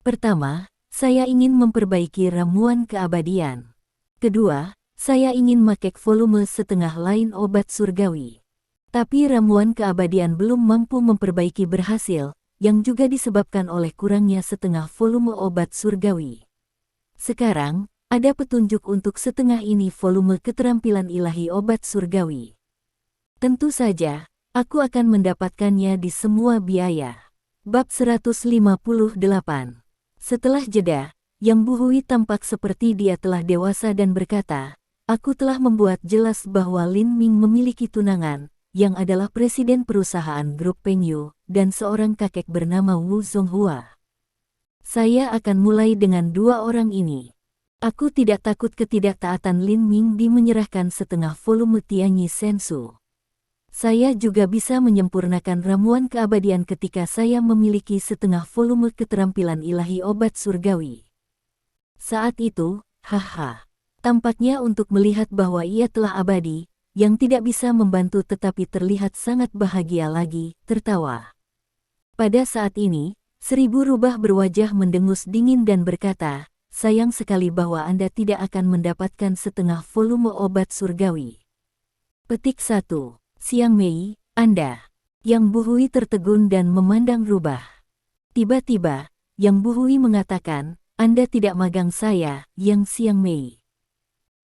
[SPEAKER 1] Pertama, saya ingin memperbaiki ramuan keabadian. Kedua, saya ingin makek volume setengah lain obat surgawi. Tapi ramuan keabadian belum mampu memperbaiki berhasil, yang juga disebabkan oleh kurangnya setengah volume obat surgawi. Sekarang, ada petunjuk untuk setengah ini volume keterampilan ilahi obat surgawi. Tentu saja, aku akan mendapatkannya di semua biaya." Bab 158. Setelah jeda, Yang Bu Hui tampak seperti dia telah dewasa dan berkata, "Aku telah membuat jelas bahwa Lin Ming memiliki tunangan, yang adalah presiden perusahaan grup Pengyu, dan seorang kakek bernama Wu Zonghua. Saya akan mulai dengan 2 orang ini. Aku tidak takut ketidaktaatan Lin Ming di menyerahkan setengah volume Tianyi Sensu. Saya juga bisa menyempurnakan ramuan keabadian ketika saya memiliki setengah volume keterampilan ilahi obat surgawi." Saat itu, tampaknya untuk melihat bahwa ia telah abadi, Yang tidak bisa membantu tetapi terlihat sangat bahagia lagi, tertawa. Pada saat ini, 1000 rubah berwajah mendengus dingin dan berkata, "Sayang sekali bahwa Anda tidak akan mendapatkan setengah volume obat surgawi." Petik 1. "Siang Mei, Anda." Yang Bu Hui tertegun dan memandang Rubah. Tiba-tiba, Yang Bu Hui mengatakan, "Anda tidak magang saya, Yang Siang Mei."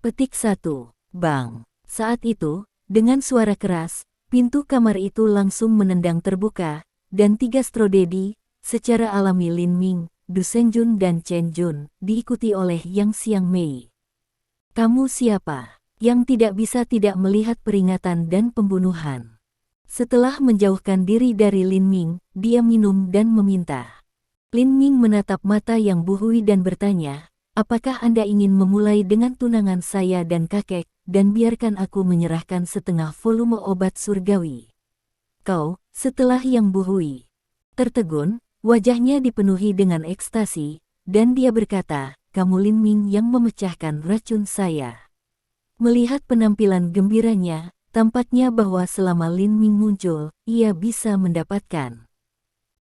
[SPEAKER 1] Petik 1. Bang. Saat itu, dengan suara keras, pintu kamar itu langsung menendang terbuka, dan 3 strodedi, secara alami Lin Ming, Du Senjun dan Chen Jun, diikuti oleh Yang Siang Mei. "Kamu siapa?" Yang tidak bisa tidak melihat peringatan dan pembunuhan. Setelah menjauhkan diri dari Lin Ming, dia minum dan meminta. Lin Ming menatap mata Yang Bu Hui dan bertanya, "Apakah Anda ingin memulai dengan tunangan saya dan kakek, dan biarkan aku menyerahkan setengah volume obat surgawi?" "Kau," setelah Yang Bu Hui tertegun, wajahnya dipenuhi dengan ekstasi, dan dia berkata, "Kamu Lin Ming yang memecahkan racun saya." Melihat penampilan gembiranya, tampaknya bahwa selama Lin Ming muncul, ia bisa mendapatkan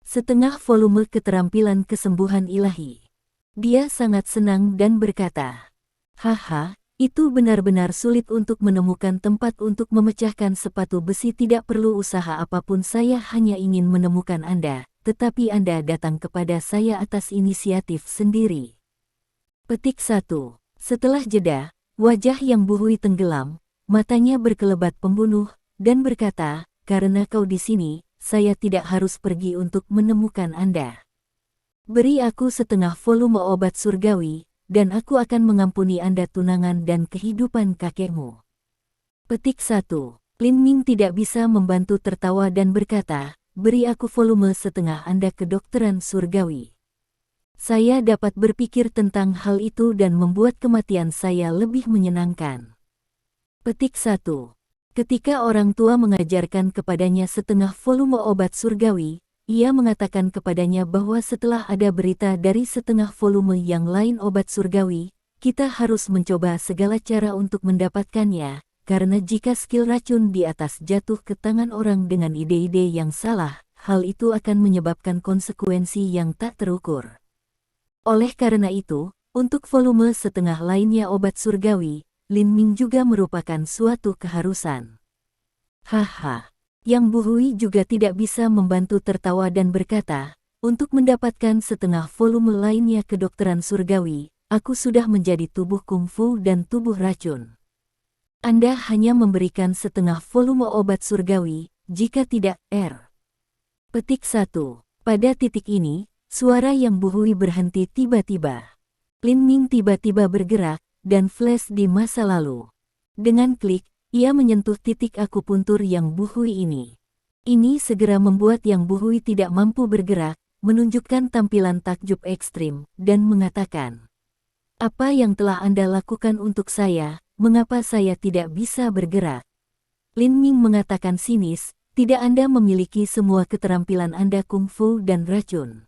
[SPEAKER 1] setengah volume keterampilan kesembuhan ilahi. Dia sangat senang dan berkata, Itu benar-benar sulit untuk menemukan tempat untuk memecahkan sepatu besi. Tidak perlu usaha apapun, saya hanya ingin menemukan Anda, tetapi Anda datang kepada saya atas inisiatif sendiri. Petik 1. Setelah jeda, wajah Yang Buhui tenggelam, matanya berkelebat pembunuh, dan berkata, karena kau di sini, saya tidak harus pergi untuk menemukan Anda. Beri aku setengah volume obat surgawi, dan aku akan mengampuni Anda tunangan dan kehidupan kakekmu. Petik 1. Lin Ming tidak bisa membantu tertawa dan berkata, beri aku volume setengah Anda kedokteran surgawi. Saya dapat berpikir tentang hal itu dan membuat kematian saya lebih menyenangkan. Petik 1. Ketika orang tua mengajarkan kepadanya setengah volume obat surgawi, ia mengatakan kepadanya bahwa setelah ada berita dari setengah volume yang lain obat surgawi, kita harus mencoba segala cara untuk mendapatkannya, karena jika skill racun di atas jatuh ke tangan orang dengan ide-ide yang salah, hal itu akan menyebabkan konsekuensi yang tak terukur. Oleh karena itu, untuk volume setengah lainnya obat surgawi, Lin Ming juga merupakan suatu keharusan. Haha. Yang Buhui juga tidak bisa membantu tertawa dan berkata, untuk mendapatkan setengah volume lainnya kedokteran surgawi, aku sudah menjadi tubuh kungfu dan tubuh racun. Anda hanya memberikan setengah volume obat surgawi, jika tidak, Petik 1. Pada titik ini, suara Yang Buhui berhenti tiba-tiba. Lin Ming tiba-tiba bergerak, dan flash di masa lalu. Dengan klik, ia menyentuh titik akupuntur Yang Buhui ini. Ini segera membuat Yang Buhui tidak mampu bergerak, menunjukkan tampilan takjub ekstrim, dan mengatakan, apa yang telah Anda lakukan untuk saya, mengapa saya tidak bisa bergerak? Lin Ming mengatakan sinis, tidak Anda memiliki semua keterampilan Anda kungfu dan racun.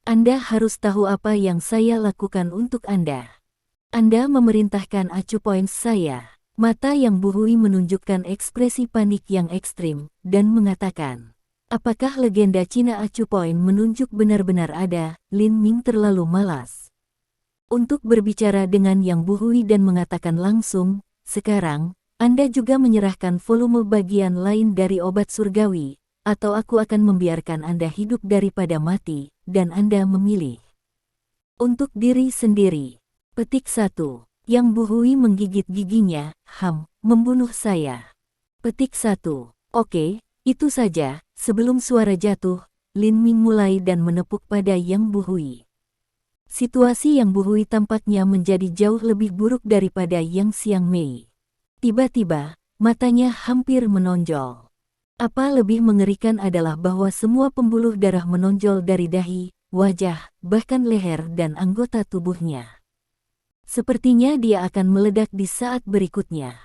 [SPEAKER 1] Anda harus tahu apa yang saya lakukan untuk Anda. Anda memerintahkan acu points saya. Mata Yang Buhui menunjukkan ekspresi panik yang ekstrim, dan mengatakan, apakah legenda Cina acu poin menunjuk benar-benar ada? Lin Ming terlalu malas untuk berbicara dengan Yang Buhui dan mengatakan langsung, sekarang, Anda juga menyerahkan volume bagian lain dari obat surgawi, atau aku akan membiarkan Anda hidup daripada mati, dan Anda memilih untuk diri sendiri. Petik 1. Yang Buhui menggigit giginya, membunuh saya. Petik 1. Oke, itu saja. Sebelum suara jatuh, Lin Ming mulai dan menepuk pada Yang Buhui. Situasi Yang Buhui tampaknya menjadi jauh lebih buruk daripada Yang Xiang Mei. Tiba-tiba, matanya hampir menonjol. Apa lebih mengerikan adalah bahwa semua pembuluh darah menonjol dari dahi, wajah, bahkan leher dan anggota tubuhnya. Sepertinya dia akan meledak di saat berikutnya.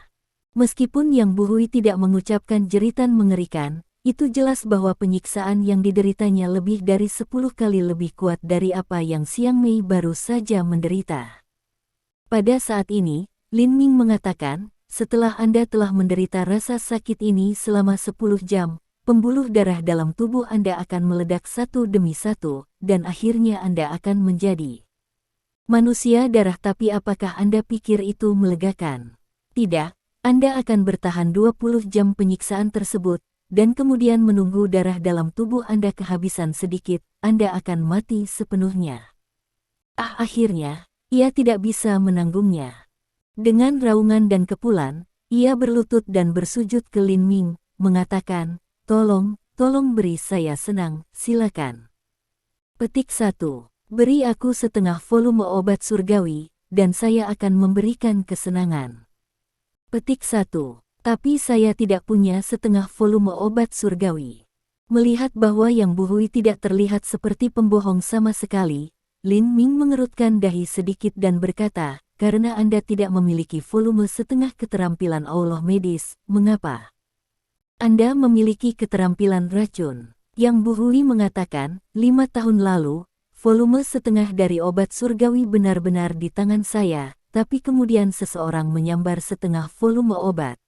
[SPEAKER 1] Meskipun Yang Buhui tidak mengucapkan jeritan mengerikan, itu jelas bahwa penyiksaan yang dideritanya lebih dari 10 kali lebih kuat dari apa yang Xiang Mei baru saja menderita. Pada saat ini, Lin Ming mengatakan, setelah Anda telah menderita rasa sakit ini selama 10 jam, pembuluh darah dalam tubuh Anda akan meledak satu demi satu, dan akhirnya Anda akan menjadi manusia darah. Tapi apakah Anda pikir itu melegakan? Tidak, Anda akan bertahan 20 jam penyiksaan tersebut, dan kemudian menunggu darah dalam tubuh Anda kehabisan sedikit, Anda akan mati sepenuhnya. Akhirnya, ia tidak bisa menanggungnya. Dengan raungan dan kepulan, ia berlutut dan bersujud ke Lin Ming, mengatakan, tolong beri saya senang, silakan. Petik 1. Beri aku setengah volume obat surgawi, dan saya akan memberikan kesenangan. Petik 1. Tapi saya tidak punya setengah volume obat surgawi. Melihat bahwa Yang Buhui tidak terlihat seperti pembohong sama sekali, Lin Ming mengerutkan dahi sedikit dan berkata, karena Anda tidak memiliki volume setengah keterampilan Allah medis, mengapa Anda memiliki keterampilan racun? Yang Buhui mengatakan, 5 tahun lalu, volume setengah dari obat surgawi benar-benar di tangan saya, tapi kemudian seseorang menyambar setengah volume obat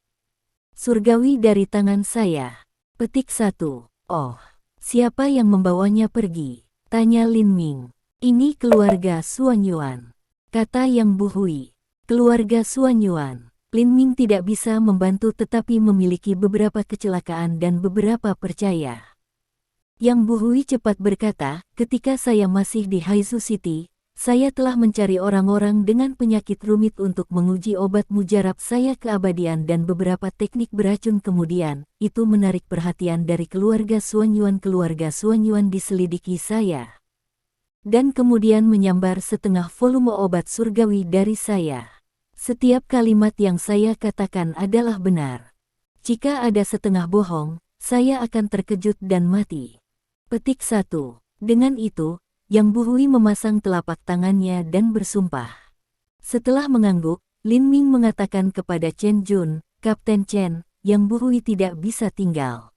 [SPEAKER 1] surgawi dari tangan saya. Petik 1. Oh, siapa yang membawanya pergi? Tanya Lin Ming. Ini keluarga Suan Yuan, kata Yang Buhui. Keluarga Suanyuan. Lin Ming tidak bisa membantu tetapi memiliki beberapa kecelakaan dan beberapa percaya. Yang Bu Hui cepat berkata, ketika saya masih di Haizu City, saya telah mencari orang-orang dengan penyakit rumit untuk menguji obat mujarab saya keabadian dan beberapa teknik beracun kemudian, itu menarik perhatian dari keluarga Suanyuan. Keluarga Suanyuan diselidiki saya. Dan kemudian menyambar setengah volume obat surgawi dari saya. Setiap kalimat yang saya katakan adalah benar. Jika ada setengah bohong, saya akan terkejut dan mati. Petik 1. Dengan itu, Yang Bu Hui memasang telapak tangannya dan bersumpah. Setelah mengangguk, Lin Ming mengatakan kepada Chen Jun, Kapten Chen, Yang Bu Hui tidak bisa tinggal.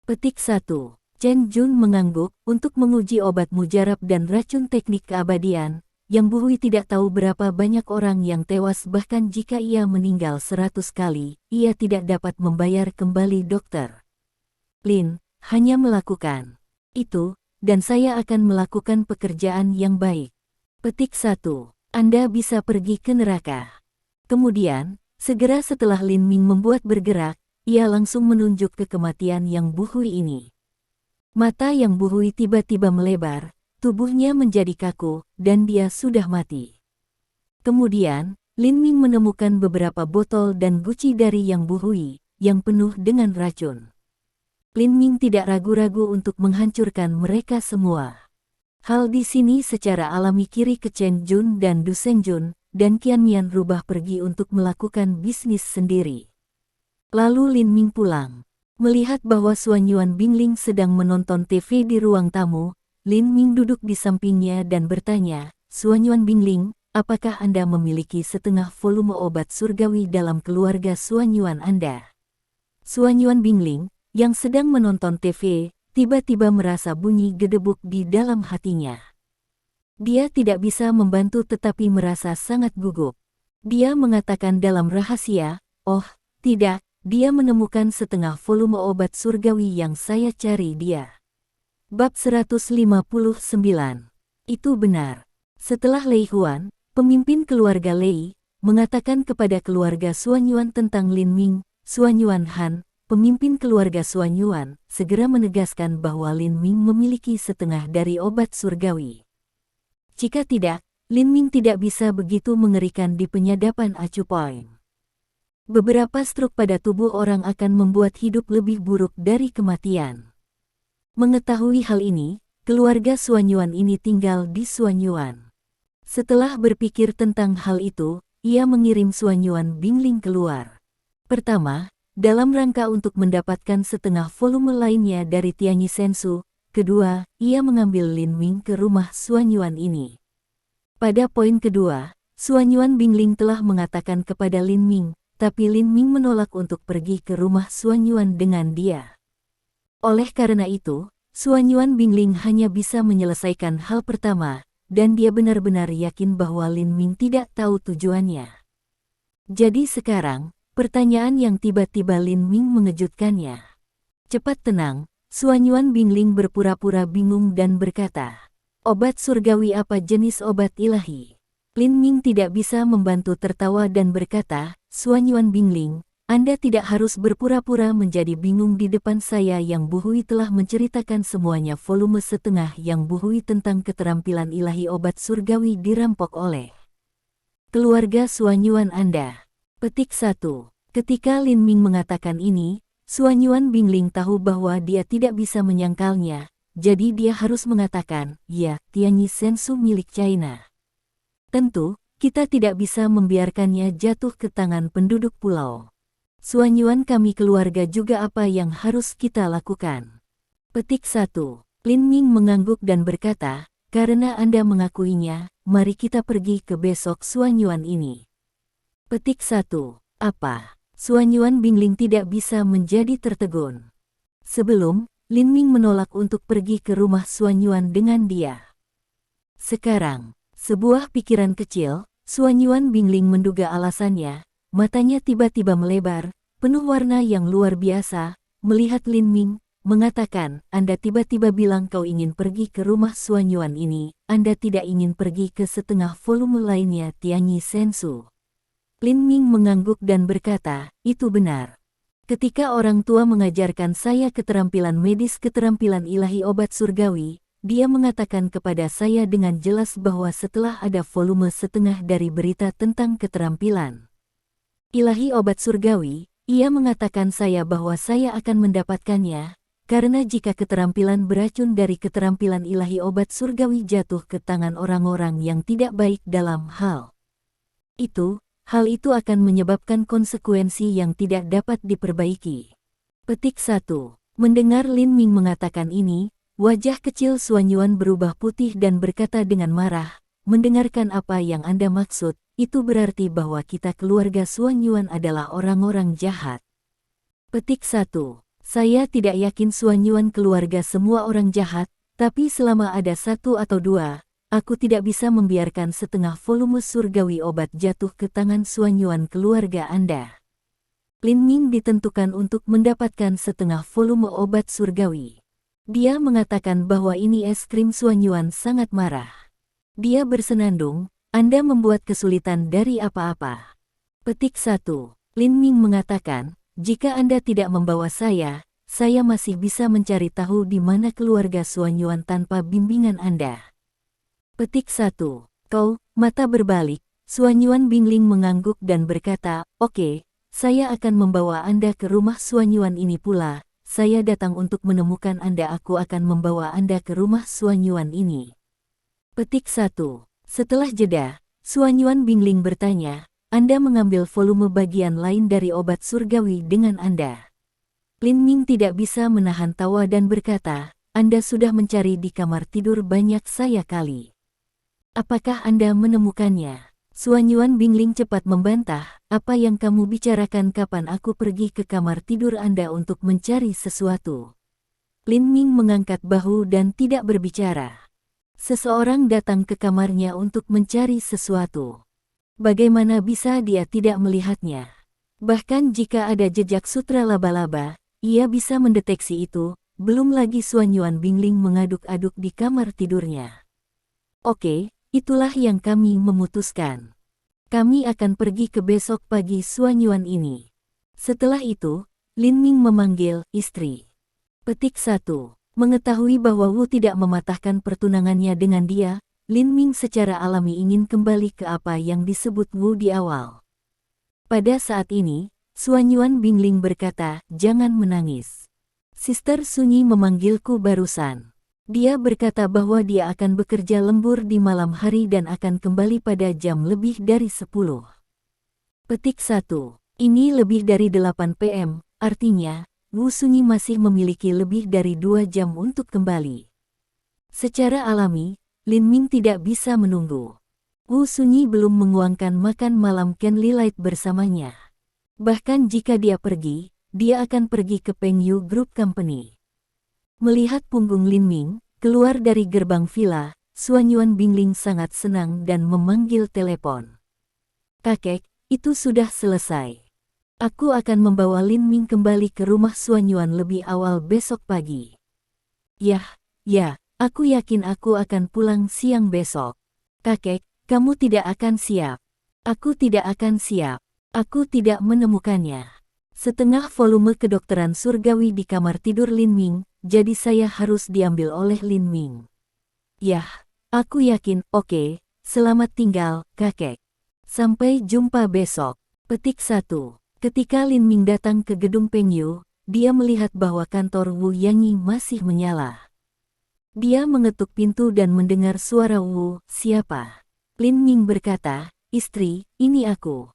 [SPEAKER 1] Petik 1. Chen Jun mengangguk, untuk menguji obat mujarab dan racun teknik keabadian, Yang Bu Hui tidak tahu berapa banyak orang yang tewas bahkan jika ia meninggal 100 kali, ia tidak dapat membayar kembali dokter. Lin, hanya melakukan itu, dan saya akan melakukan pekerjaan yang baik. Petik 1. Anda bisa pergi ke neraka. Kemudian, segera setelah Lin Ming membuat bergerak, ia langsung menunjuk ke kematian Yang Bu Hui ini. Mata Yang Bu Hui tiba-tiba melebar, tubuhnya menjadi kaku, dan dia sudah mati. Kemudian, Lin Ming menemukan beberapa botol dan guci dari Yang Bu Hui, yang penuh dengan racun. Lin Ming tidak ragu-ragu untuk menghancurkan mereka semua. Hal di sini secara alami kiri ke Chen Jun dan Du Seng Jun, dan Qian Mian rubah pergi untuk melakukan bisnis sendiri. Lalu Lin Ming pulang. Melihat bahwa Suanyuan Bingling sedang menonton TV di ruang tamu, Lin Ming duduk di sampingnya dan bertanya, Suanyuan Bingling, apakah Anda memiliki setengah volume obat surgawi dalam keluarga Suanyuan Anda? Suanyuan Bingling, yang sedang menonton TV, tiba-tiba merasa bunyi gedebuk di dalam hatinya. Dia tidak bisa membantu tetapi merasa sangat gugup. Dia mengatakan dalam rahasia, oh, tidak, dia menemukan setengah volume obat surgawi yang saya cari dia. Bab 159. Itu benar. Setelah Lei Huan, pemimpin keluarga Lei, mengatakan kepada keluarga Suanyuan tentang Lin Ming, Suanyuan Han, pemimpin keluarga Suanyuan, segera menegaskan bahwa Lin Ming memiliki setengah dari obat surgawi. Jika tidak, Lin Ming tidak bisa begitu mengerikan di penyadapan Acu Point. Beberapa struk pada tubuh orang akan membuat hidup lebih buruk dari kematian. Mengetahui hal ini, keluarga Suanyuan ini tinggal di Suanyuan. Setelah berpikir tentang hal itu, ia mengirim Suanyuan Bingling keluar. Pertama, dalam rangka untuk mendapatkan setengah volume lainnya dari Tianyi Sensu. Kedua, ia mengambil Lin Ming ke rumah Suanyuan ini. Pada poin kedua, Suanyuan Bingling telah mengatakan kepada Lin Ming, tapi Lin Ming menolak untuk pergi ke rumah Suanyuan dengan dia. Oleh karena itu, Suanyuan Bingling hanya bisa menyelesaikan hal pertama, dan dia benar-benar yakin bahwa Lin Ming tidak tahu tujuannya. Jadi sekarang, pertanyaan yang tiba-tiba Lin Ming mengejutkannya. Cepat tenang, Suanyuan Bingling berpura-pura bingung dan berkata, obat surgawi apa jenis obat ilahi? Lin Ming tidak bisa membantu tertawa dan berkata, Suanyuan Bingling, Anda tidak harus berpura-pura menjadi bingung di depan saya. Yang Bu Hui telah menceritakan semuanya. Volume setengah Yang Bu Hui tentang keterampilan ilahi obat surgawi dirampok oleh keluarga Suanyuan Anda. Petik 1. Ketika Lin Ming mengatakan ini, Suanyuan Bingling tahu bahwa dia tidak bisa menyangkalnya, jadi dia harus mengatakan, ya, Tianyi Sensu milik China. Tentu, kita tidak bisa membiarkannya jatuh ke tangan penduduk pulau. Suanyuan kami keluarga juga apa yang harus kita lakukan? Petik 1. Lin Ming mengangguk dan berkata, karena Anda mengakuinya, mari kita pergi ke besok Suanyuan ini. Petik 1. Apa? Suanyuan Bingling tidak bisa menjadi tertegun. Sebelum, Lin Ming menolak untuk pergi ke rumah Suanyuan dengan dia. Sekarang, sebuah pikiran kecil, Suanyuan Bingling menduga alasannya, matanya tiba-tiba melebar, penuh warna yang luar biasa, melihat Lin Ming, mengatakan, Anda tiba-tiba bilang kau ingin pergi ke rumah Suanyuan ini, Anda tidak ingin pergi ke setengah volume lainnya Tianyi Sensu. Lin Ming mengangguk dan berkata, itu benar. Ketika orang tua mengajarkan saya keterampilan medis keterampilan ilahi obat surgawi, dia mengatakan kepada saya dengan jelas bahwa setelah ada volume setengah dari berita tentang keterampilan ilahi obat surgawi, ia mengatakan saya bahwa saya akan mendapatkannya, karena jika keterampilan beracun dari keterampilan ilahi obat surgawi jatuh ke tangan orang-orang yang tidak baik dalam hal itu akan menyebabkan konsekuensi yang tidak dapat diperbaiki. Petik 1. Mendengar Lin Ming mengatakan ini, wajah kecil Suan Yuan berubah putih dan berkata dengan marah, mendengarkan apa yang Anda maksud, itu berarti bahwa kita keluarga Suan Yuan adalah orang-orang jahat. Petik 1. Saya tidak yakin Suan Yuan keluarga semua orang jahat, tapi selama ada satu atau dua, aku tidak bisa membiarkan setengah volume surgawi obat jatuh ke tangan Suan Yuan keluarga Anda. Lin Ming ditentukan untuk mendapatkan setengah volume obat surgawi. Dia mengatakan bahwa ini es krim Suan Yuan sangat marah. Dia bersenandung, Anda membuat kesulitan dari apa-apa. Petik 1. Lin Ming mengatakan, jika Anda tidak membawa saya masih bisa mencari tahu di mana keluarga Suan Yuan tanpa bimbingan Anda. Petik 1. Kau, mata berbalik, Suan Yuan Bingling mengangguk dan berkata, oke, saya akan membawa Anda ke rumah Suan Yuan ini pula, saya datang untuk menemukan Anda aku akan membawa Anda ke rumah Suan Yuan ini. Petik 1. Setelah jeda, Suan Yuan Bingling bertanya, Anda mengambil volume bagian lain dari obat surgawi dengan Anda. Lin Ming tidak bisa menahan tawa dan berkata, Anda sudah mencari di kamar tidur banyak saya kali. Apakah Anda menemukannya? Suan Yuan Bingling cepat membantah, apa yang kamu bicarakan kapan aku pergi ke kamar tidur Anda untuk mencari sesuatu? Lin Ming mengangkat bahu dan tidak berbicara. Seseorang datang ke kamarnya untuk mencari sesuatu. Bagaimana bisa dia tidak melihatnya? Bahkan jika ada jejak sutra laba-laba, ia bisa mendeteksi itu, belum lagi Suan Yuan Bingling mengaduk-aduk di kamar tidurnya. Oke. Itulah yang kami memutuskan. Kami akan pergi ke besok pagi Suan Yuan ini. Setelah itu, Lin Ming memanggil istri. Petik 1. Mengetahui bahwa Wu tidak mematahkan pertunangannya dengan dia, Lin Ming secara alami ingin kembali ke apa yang disebut Wu di awal. Pada saat ini, Suan Yuan Bingling berkata, jangan menangis. Sister Sunyi memanggilku barusan. Dia berkata bahwa dia akan bekerja lembur di malam hari dan akan kembali pada jam lebih dari 10. Petik 1. Ini lebih dari 8 PM, artinya, Wu Sunyi masih memiliki lebih dari 2 jam untuk kembali. Secara alami, Lin Ming tidak bisa menunggu. Wu Sunyi belum menguangkan makan malam Ken Lilite bersamanya. Bahkan jika dia pergi, dia akan pergi ke Peng Yu Group Company. Melihat punggung Lin Ming keluar dari gerbang villa, Suan Yuan Bingling sangat senang dan memanggil telepon. Kakek, itu sudah selesai. Aku akan membawa Lin Ming kembali ke rumah Suan Yuan lebih awal besok pagi. Ya, aku yakin aku akan pulang siang besok. Kakek, kamu tidak akan siap. Aku tidak akan siap. Aku tidak menemukannya. Setengah volume kedokteran surgawi di kamar tidur Lin Ming, jadi saya harus diambil oleh Lin Ming. Yah, aku yakin, oke, selamat tinggal, kakek. Sampai jumpa besok. Petik 1. Ketika Lin Ming datang ke gedung Peng Yu, dia melihat bahwa kantor Wu Yangi masih menyala. Dia mengetuk pintu dan mendengar suara Wu, siapa? Lin Ming berkata, istri, ini aku.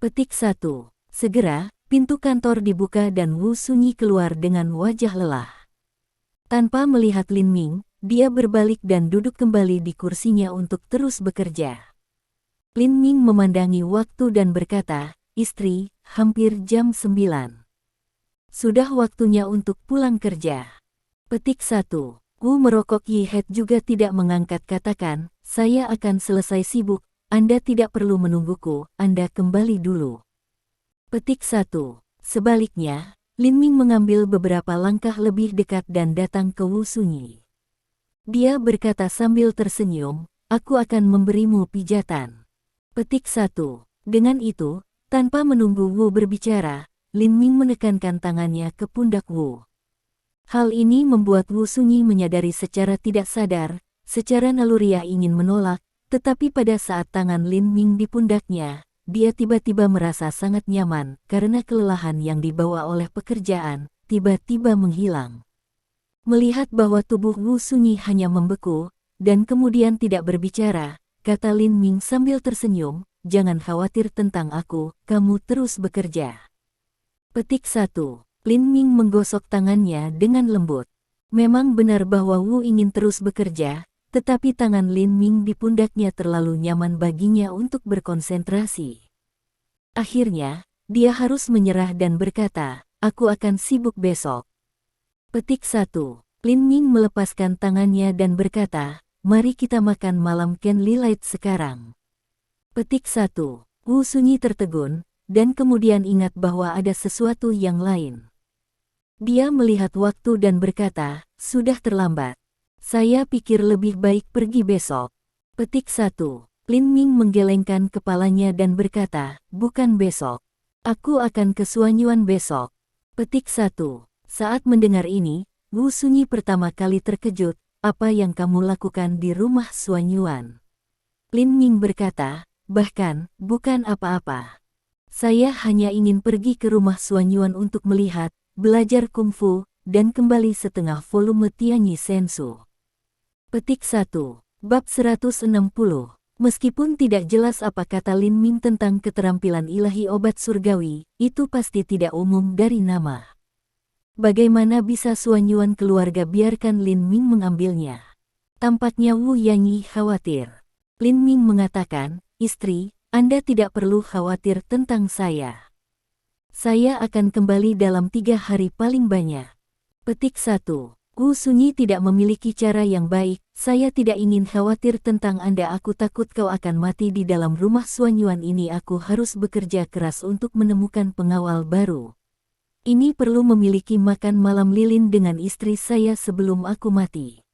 [SPEAKER 1] Petik 1. Segera, pintu kantor dibuka dan Wu Sunyi keluar dengan wajah lelah. Tanpa melihat Lin Ming, dia berbalik dan duduk kembali di kursinya untuk terus bekerja. Lin Ming memandangi waktu dan berkata, istri, hampir jam 9. Sudah waktunya untuk pulang kerja. Petik 1. Wu merokok Yi Het juga tidak mengangkat katakan, saya akan selesai sibuk, Anda tidak perlu menungguku, Anda kembali dulu. Petik 1. Sebaliknya, Lin Ming mengambil beberapa langkah lebih dekat dan datang ke Wu Sunyi. Dia berkata sambil tersenyum, aku akan memberimu pijatan. Petik 1. Dengan itu, tanpa menunggu Wu berbicara, Lin Ming menekankan tangannya ke pundak Wu. Hal ini membuat Wu Sunyi menyadari secara tidak sadar, secara naluriah ingin menolak, tetapi pada saat tangan Lin Ming di pundaknya, dia tiba-tiba merasa sangat nyaman karena kelelahan yang dibawa oleh pekerjaan tiba-tiba menghilang. Melihat bahwa tubuh Wu Sunyi hanya membeku, dan kemudian tidak berbicara, kata Lin Ming sambil tersenyum, "Jangan khawatir tentang aku, kamu terus bekerja." Petik 1. Lin Ming menggosok tangannya dengan lembut. Memang benar bahwa Wu ingin terus bekerja, tetapi tangan Lin Ming di pundaknya terlalu nyaman baginya untuk berkonsentrasi. Akhirnya, dia harus menyerah dan berkata, "Aku akan sibuk besok." Petik 1. Lin Ming melepaskan tangannya dan berkata, "Mari kita makan malam candlelight sekarang." Petik 1. Wu Sunyi tertegun, dan kemudian ingat bahwa ada sesuatu yang lain. Dia melihat waktu dan berkata, "Sudah terlambat. Saya pikir lebih baik pergi besok." Petik 1. Lin Ming menggelengkan kepalanya dan berkata, "Bukan besok. Aku akan ke Suanyuan besok." Petik 1. Saat mendengar ini, Wu Sunyi pertama kali terkejut, "Apa yang kamu lakukan di rumah Suanyuan?" Lin Ming berkata, "Bahkan, bukan apa-apa. Saya hanya ingin pergi ke rumah Suanyuan untuk melihat, belajar kungfu, dan kembali setengah volume Tianyi Sensu." Petik 1. Bab 160. Meskipun tidak jelas apa kata Lin Ming tentang keterampilan ilahi obat surgawi, itu pasti tidak umum dari nama. Bagaimana bisa Suanyuan keluarga biarkan Lin Ming mengambilnya? Tampaknya Wu Yanyi khawatir. Lin Ming mengatakan, "Istri, Anda tidak perlu khawatir tentang saya. Saya akan kembali dalam 3 hari paling banyak." Petik 1. Wu Sunyi tidak memiliki cara yang baik. "Saya tidak ingin khawatir tentang Anda. Aku takut kau akan mati di dalam rumah Suanyuan ini. Aku harus bekerja keras untuk menemukan pengawal baru. Ini perlu memiliki makan malam lilin dengan istri saya sebelum aku mati."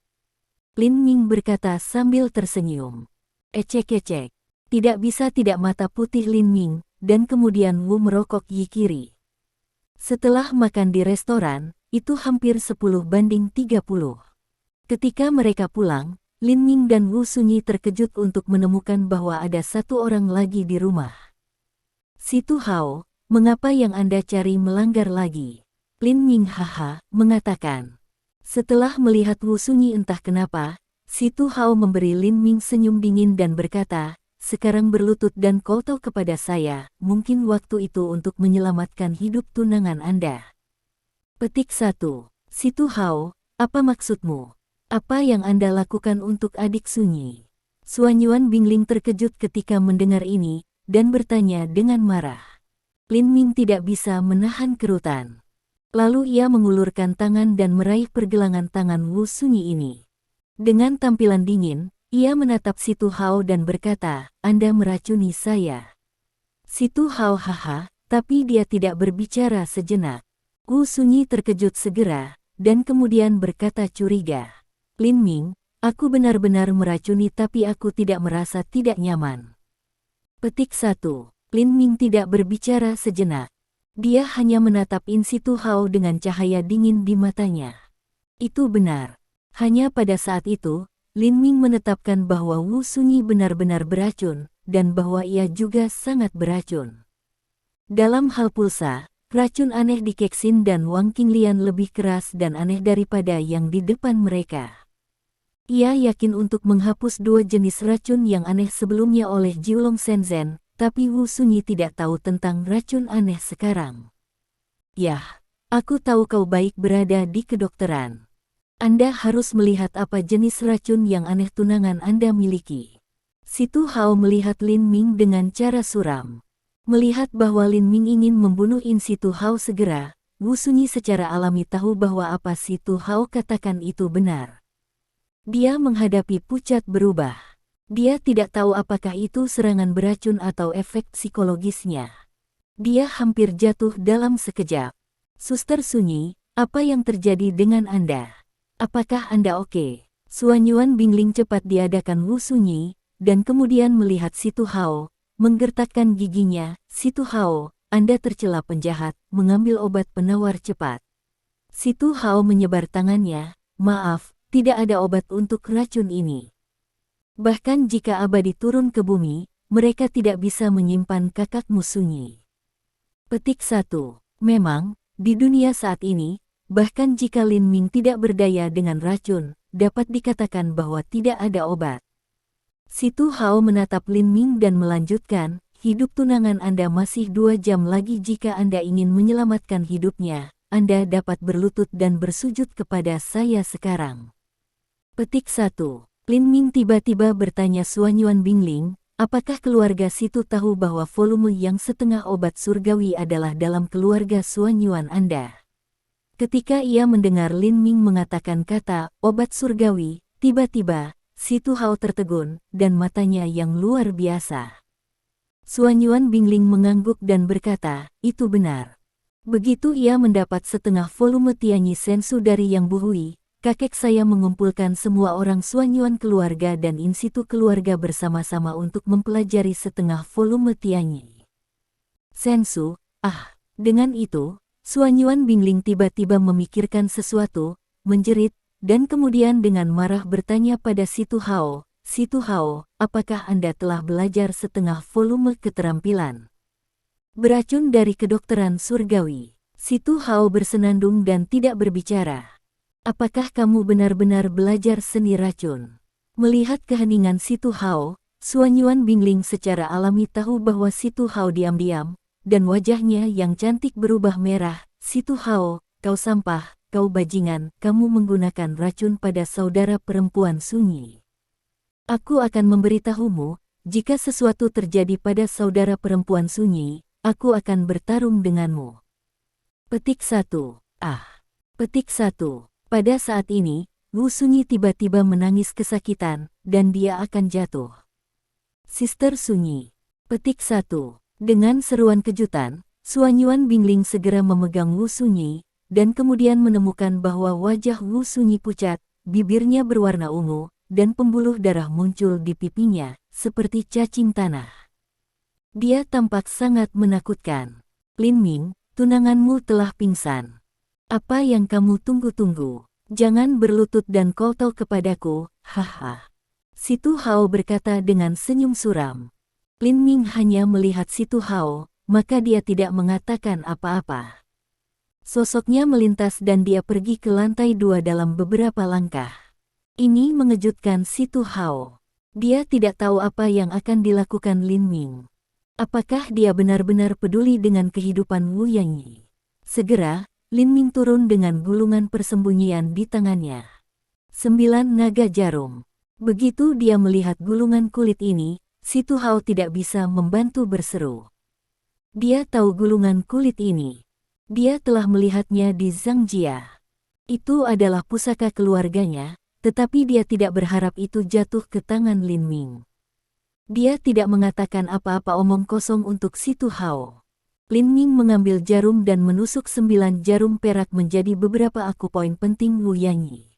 [SPEAKER 1] Lin Ming berkata sambil tersenyum. "Ecek-ecek." Tidak bisa tidak mata putih Lin Ming, dan kemudian Wu merokok Yikiri. Setelah makan di restoran, itu hampir 10:30. Ketika mereka pulang, Lin Ming dan Wu Sunyi terkejut untuk menemukan bahwa ada satu orang lagi di rumah. "Si Tu Hao, mengapa yang Anda cari melanggar lagi?" Lin Ming haha, mengatakan. Setelah melihat Wu Sunyi entah kenapa, si Tu Hao memberi Lin Ming senyum dingin dan berkata, "Sekarang berlutut dan kowtow kepada saya, mungkin waktu itu untuk menyelamatkan hidup tunangan Anda." Petik 1. Si Tu Hao, apa maksudmu? Apa yang Anda lakukan untuk adik Sunyi? Suanyuan Bingling terkejut ketika mendengar ini, dan bertanya dengan marah. Lin Ming tidak bisa menahan kerutan. Lalu ia mengulurkan tangan dan meraih pergelangan tangan Wu Sunyi ini. Dengan tampilan dingin, ia menatap si Tu Hao dan berkata, "Anda meracuni saya." Si Tu Hao haha, tapi dia tidak berbicara sejenak. Wu Sunyi terkejut segera, dan kemudian berkata curiga, "Lin Ming, aku benar-benar meracuni tapi aku tidak merasa tidak nyaman." Petik 1. Lin Ming tidak berbicara sejenak. Dia hanya menatap In Si Tu Hao dengan cahaya dingin di matanya. Itu benar. Hanya pada saat itu, Lin Ming menetapkan bahwa Wu Sunyi benar-benar beracun, dan bahwa ia juga sangat beracun. Dalam hal pulsa, racun aneh di Kexin dan Wang Qinglian lebih keras dan aneh daripada yang di depan mereka. Ia yakin untuk menghapus 2 jenis racun yang aneh sebelumnya oleh Jiulong Shenzhen, tapi Wu Sunyi tidak tahu tentang racun aneh sekarang. "Yah, aku tahu kau baik berada di kedokteran. Anda harus melihat apa jenis racun yang aneh tunangan Anda miliki." Si Tu Hao melihat Lin Ming dengan cara suram. Melihat bahwa Lin Ming ingin membunuh In Si Tu Hao segera, Wu Sunyi secara alami tahu bahwa apa Si Tu Hao katakan itu benar. Dia menghadapi pucat berubah. Dia tidak tahu apakah itu serangan beracun atau efek psikologisnya. Dia hampir jatuh dalam sekejap. "Suster Sunyi, apa yang terjadi dengan Anda? Apakah Anda oke?" Suanyuan Bingling cepat diadakan Wu Sunyi, dan kemudian melihat Si Tu Hao, menggertakkan giginya. "Situ Hao, Anda tercela penjahat, mengambil obat penawar cepat." Situ Hao menyebar tangannya. "Maaf, tidak ada obat untuk racun ini. Bahkan jika abadi turun ke bumi, mereka tidak bisa menyimpan kakakmu sunyi." Petik 1. Memang, di dunia saat ini, bahkan jika Lin Ming tidak berdaya dengan racun, dapat dikatakan bahwa tidak ada obat. Situ Hao menatap Lin Ming dan melanjutkan, "Hidup tunangan Anda masih 2 jam lagi. Jika Anda ingin menyelamatkan hidupnya, Anda dapat berlutut dan bersujud kepada saya sekarang." Petik 1. Lin Ming tiba-tiba bertanya Suanyuan Bingling, "Apakah keluarga Situ tahu bahwa volume yang setengah obat surgawi adalah dalam keluarga Suanyuan Anda?" Ketika ia mendengar Lin Ming mengatakan kata obat surgawi, tiba-tiba Situ Hao tertegun, dan matanya yang luar biasa. Suanyuan Bingling mengangguk dan berkata, "Itu benar." Begitu ia mendapat setengah volume Tianyi Sensu dari Yang Buhui, kakek saya mengumpulkan semua orang Suanyuan keluarga dan insitu keluarga bersama-sama untuk mempelajari setengah volume Tianyi Sensu. Dengan itu, Suanyuan Bingling tiba-tiba memikirkan sesuatu, menjerit, dan kemudian dengan marah bertanya pada Situ Hao, "Situ Hao, apakah Anda telah belajar setengah volume keterampilan beracun dari kedokteran surgawi?" Situ Hao bersenandung dan tidak berbicara. "Apakah kamu benar-benar belajar seni racun?" Melihat keheningan Situ Hao, Suanyuan Bingling secara alami tahu bahwa Situ Hao diam-diam, dan wajahnya yang cantik berubah merah. "Situ Hao, kau sampah, kau bajingan, kamu menggunakan racun pada saudara perempuan Sunyi. Aku akan memberitahumu, jika sesuatu terjadi pada saudara perempuan Sunyi, aku akan bertarung denganmu." Petik 1. Petik 1. Pada saat ini, Wu Sunyi tiba-tiba menangis kesakitan, dan dia akan jatuh. "Sister Sunyi." Petik 1. Dengan seruan kejutan, Suanyuan Bingling segera memegang Wu Sunyi, dan kemudian menemukan bahwa wajah Wu Sunyi pucat, bibirnya berwarna ungu, dan pembuluh darah muncul di pipinya, seperti cacing tanah. Dia tampak sangat menakutkan. "Lin Ming, tunanganmu telah pingsan. Apa yang kamu tunggu-tunggu? Jangan berlutut dan kowtow kepadaku, haha." Situ Hao berkata dengan senyum suram. Lin Ming hanya melihat Situ Hao, maka dia tidak mengatakan apa-apa. Sosoknya melintas dan dia pergi ke lantai 2 dalam beberapa langkah. Ini mengejutkan Situ Hao. Dia tidak tahu apa yang akan dilakukan Lin Ming. Apakah dia benar-benar peduli dengan kehidupan Wu Yanyi? Segera, Lin Ming turun dengan gulungan persembunyian di tangannya. 9 naga jarum. Begitu dia melihat gulungan kulit ini, Situ Hao tidak bisa membantu berseru. Dia tahu gulungan kulit ini. Dia telah melihatnya di Zangjia. Itu adalah pusaka keluarganya, tetapi dia tidak berharap itu jatuh ke tangan Lin Ming. Dia tidak mengatakan apa-apa omong kosong untuk Situ Hao. Lin Ming mengambil jarum dan menusuk 9 jarum perak menjadi beberapa akupoin penting Wu Yanyi.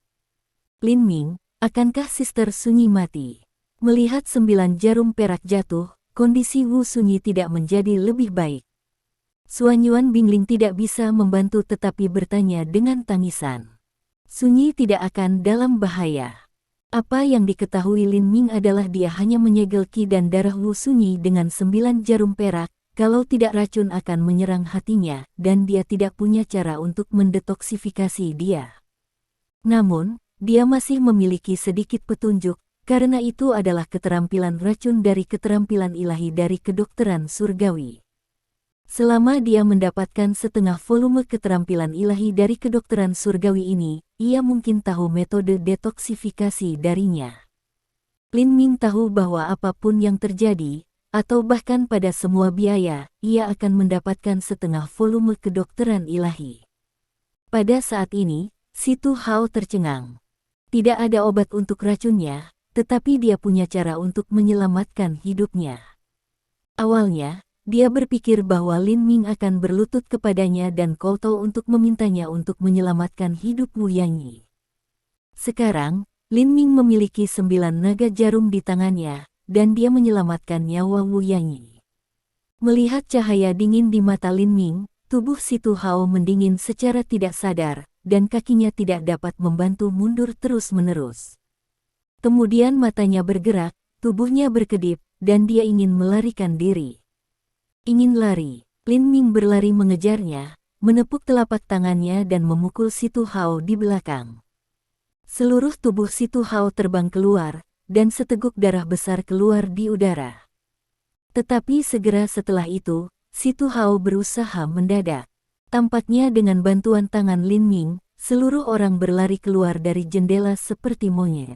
[SPEAKER 1] "Lin Ming, akankah Sister Sunyi mati?" Melihat 9 jarum perak jatuh, kondisi Wu Sunyi tidak menjadi lebih baik. Suanyuan Bingling tidak bisa membantu tetapi bertanya dengan tangisan. "Sunyi tidak akan dalam bahaya." Apa yang diketahui Lin Ming adalah dia hanya menyegel ki dan darah Wu Sunyi dengan 9 jarum perak, kalau tidak racun akan menyerang hatinya, dan dia tidak punya cara untuk mendetoksifikasi dia. Namun, dia masih memiliki sedikit petunjuk, karena itu adalah keterampilan racun dari keterampilan ilahi dari kedokteran surgawi. Selama dia mendapatkan setengah volume keterampilan ilahi dari kedokteran surgawi ini, ia mungkin tahu metode detoksifikasi darinya. Lin Ming tahu bahwa apapun yang terjadi, atau bahkan pada semua biaya, ia akan mendapatkan setengah volume kedokteran ilahi. Pada saat ini, Situ Hao tercengang. Tidak ada obat untuk racunnya, tetapi dia punya cara untuk menyelamatkan hidupnya. Awalnya, dia berpikir bahwa Lin Ming akan berlutut kepadanya dan kowtow untuk memintanya untuk menyelamatkan hidup Wu Yanyi. Sekarang, Lin Ming memiliki 9 naga jarum di tangannya, dan dia menyelamatkan nyawa Wu Yanyi. Melihat cahaya dingin di mata Lin Ming, tubuh si Tu Hao mendingin secara tidak sadar, dan kakinya tidak dapat membantu mundur terus-menerus. Kemudian matanya bergerak, tubuhnya berkedip, dan dia ingin melarikan diri. Ingin lari, Lin Ming berlari mengejarnya, menepuk telapak tangannya dan memukul si Tu Hao di belakang. Seluruh tubuh si Tu Hao terbang keluar, dan seteguk darah besar keluar di udara. Tetapi segera setelah itu, si Tu Hao berusaha mendadak. Tampaknya dengan bantuan tangan Lin Ming, seluruh orang berlari keluar dari jendela seperti monyet.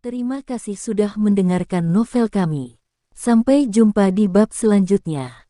[SPEAKER 1] Terima kasih sudah mendengarkan novel kami. Sampai jumpa di bab selanjutnya.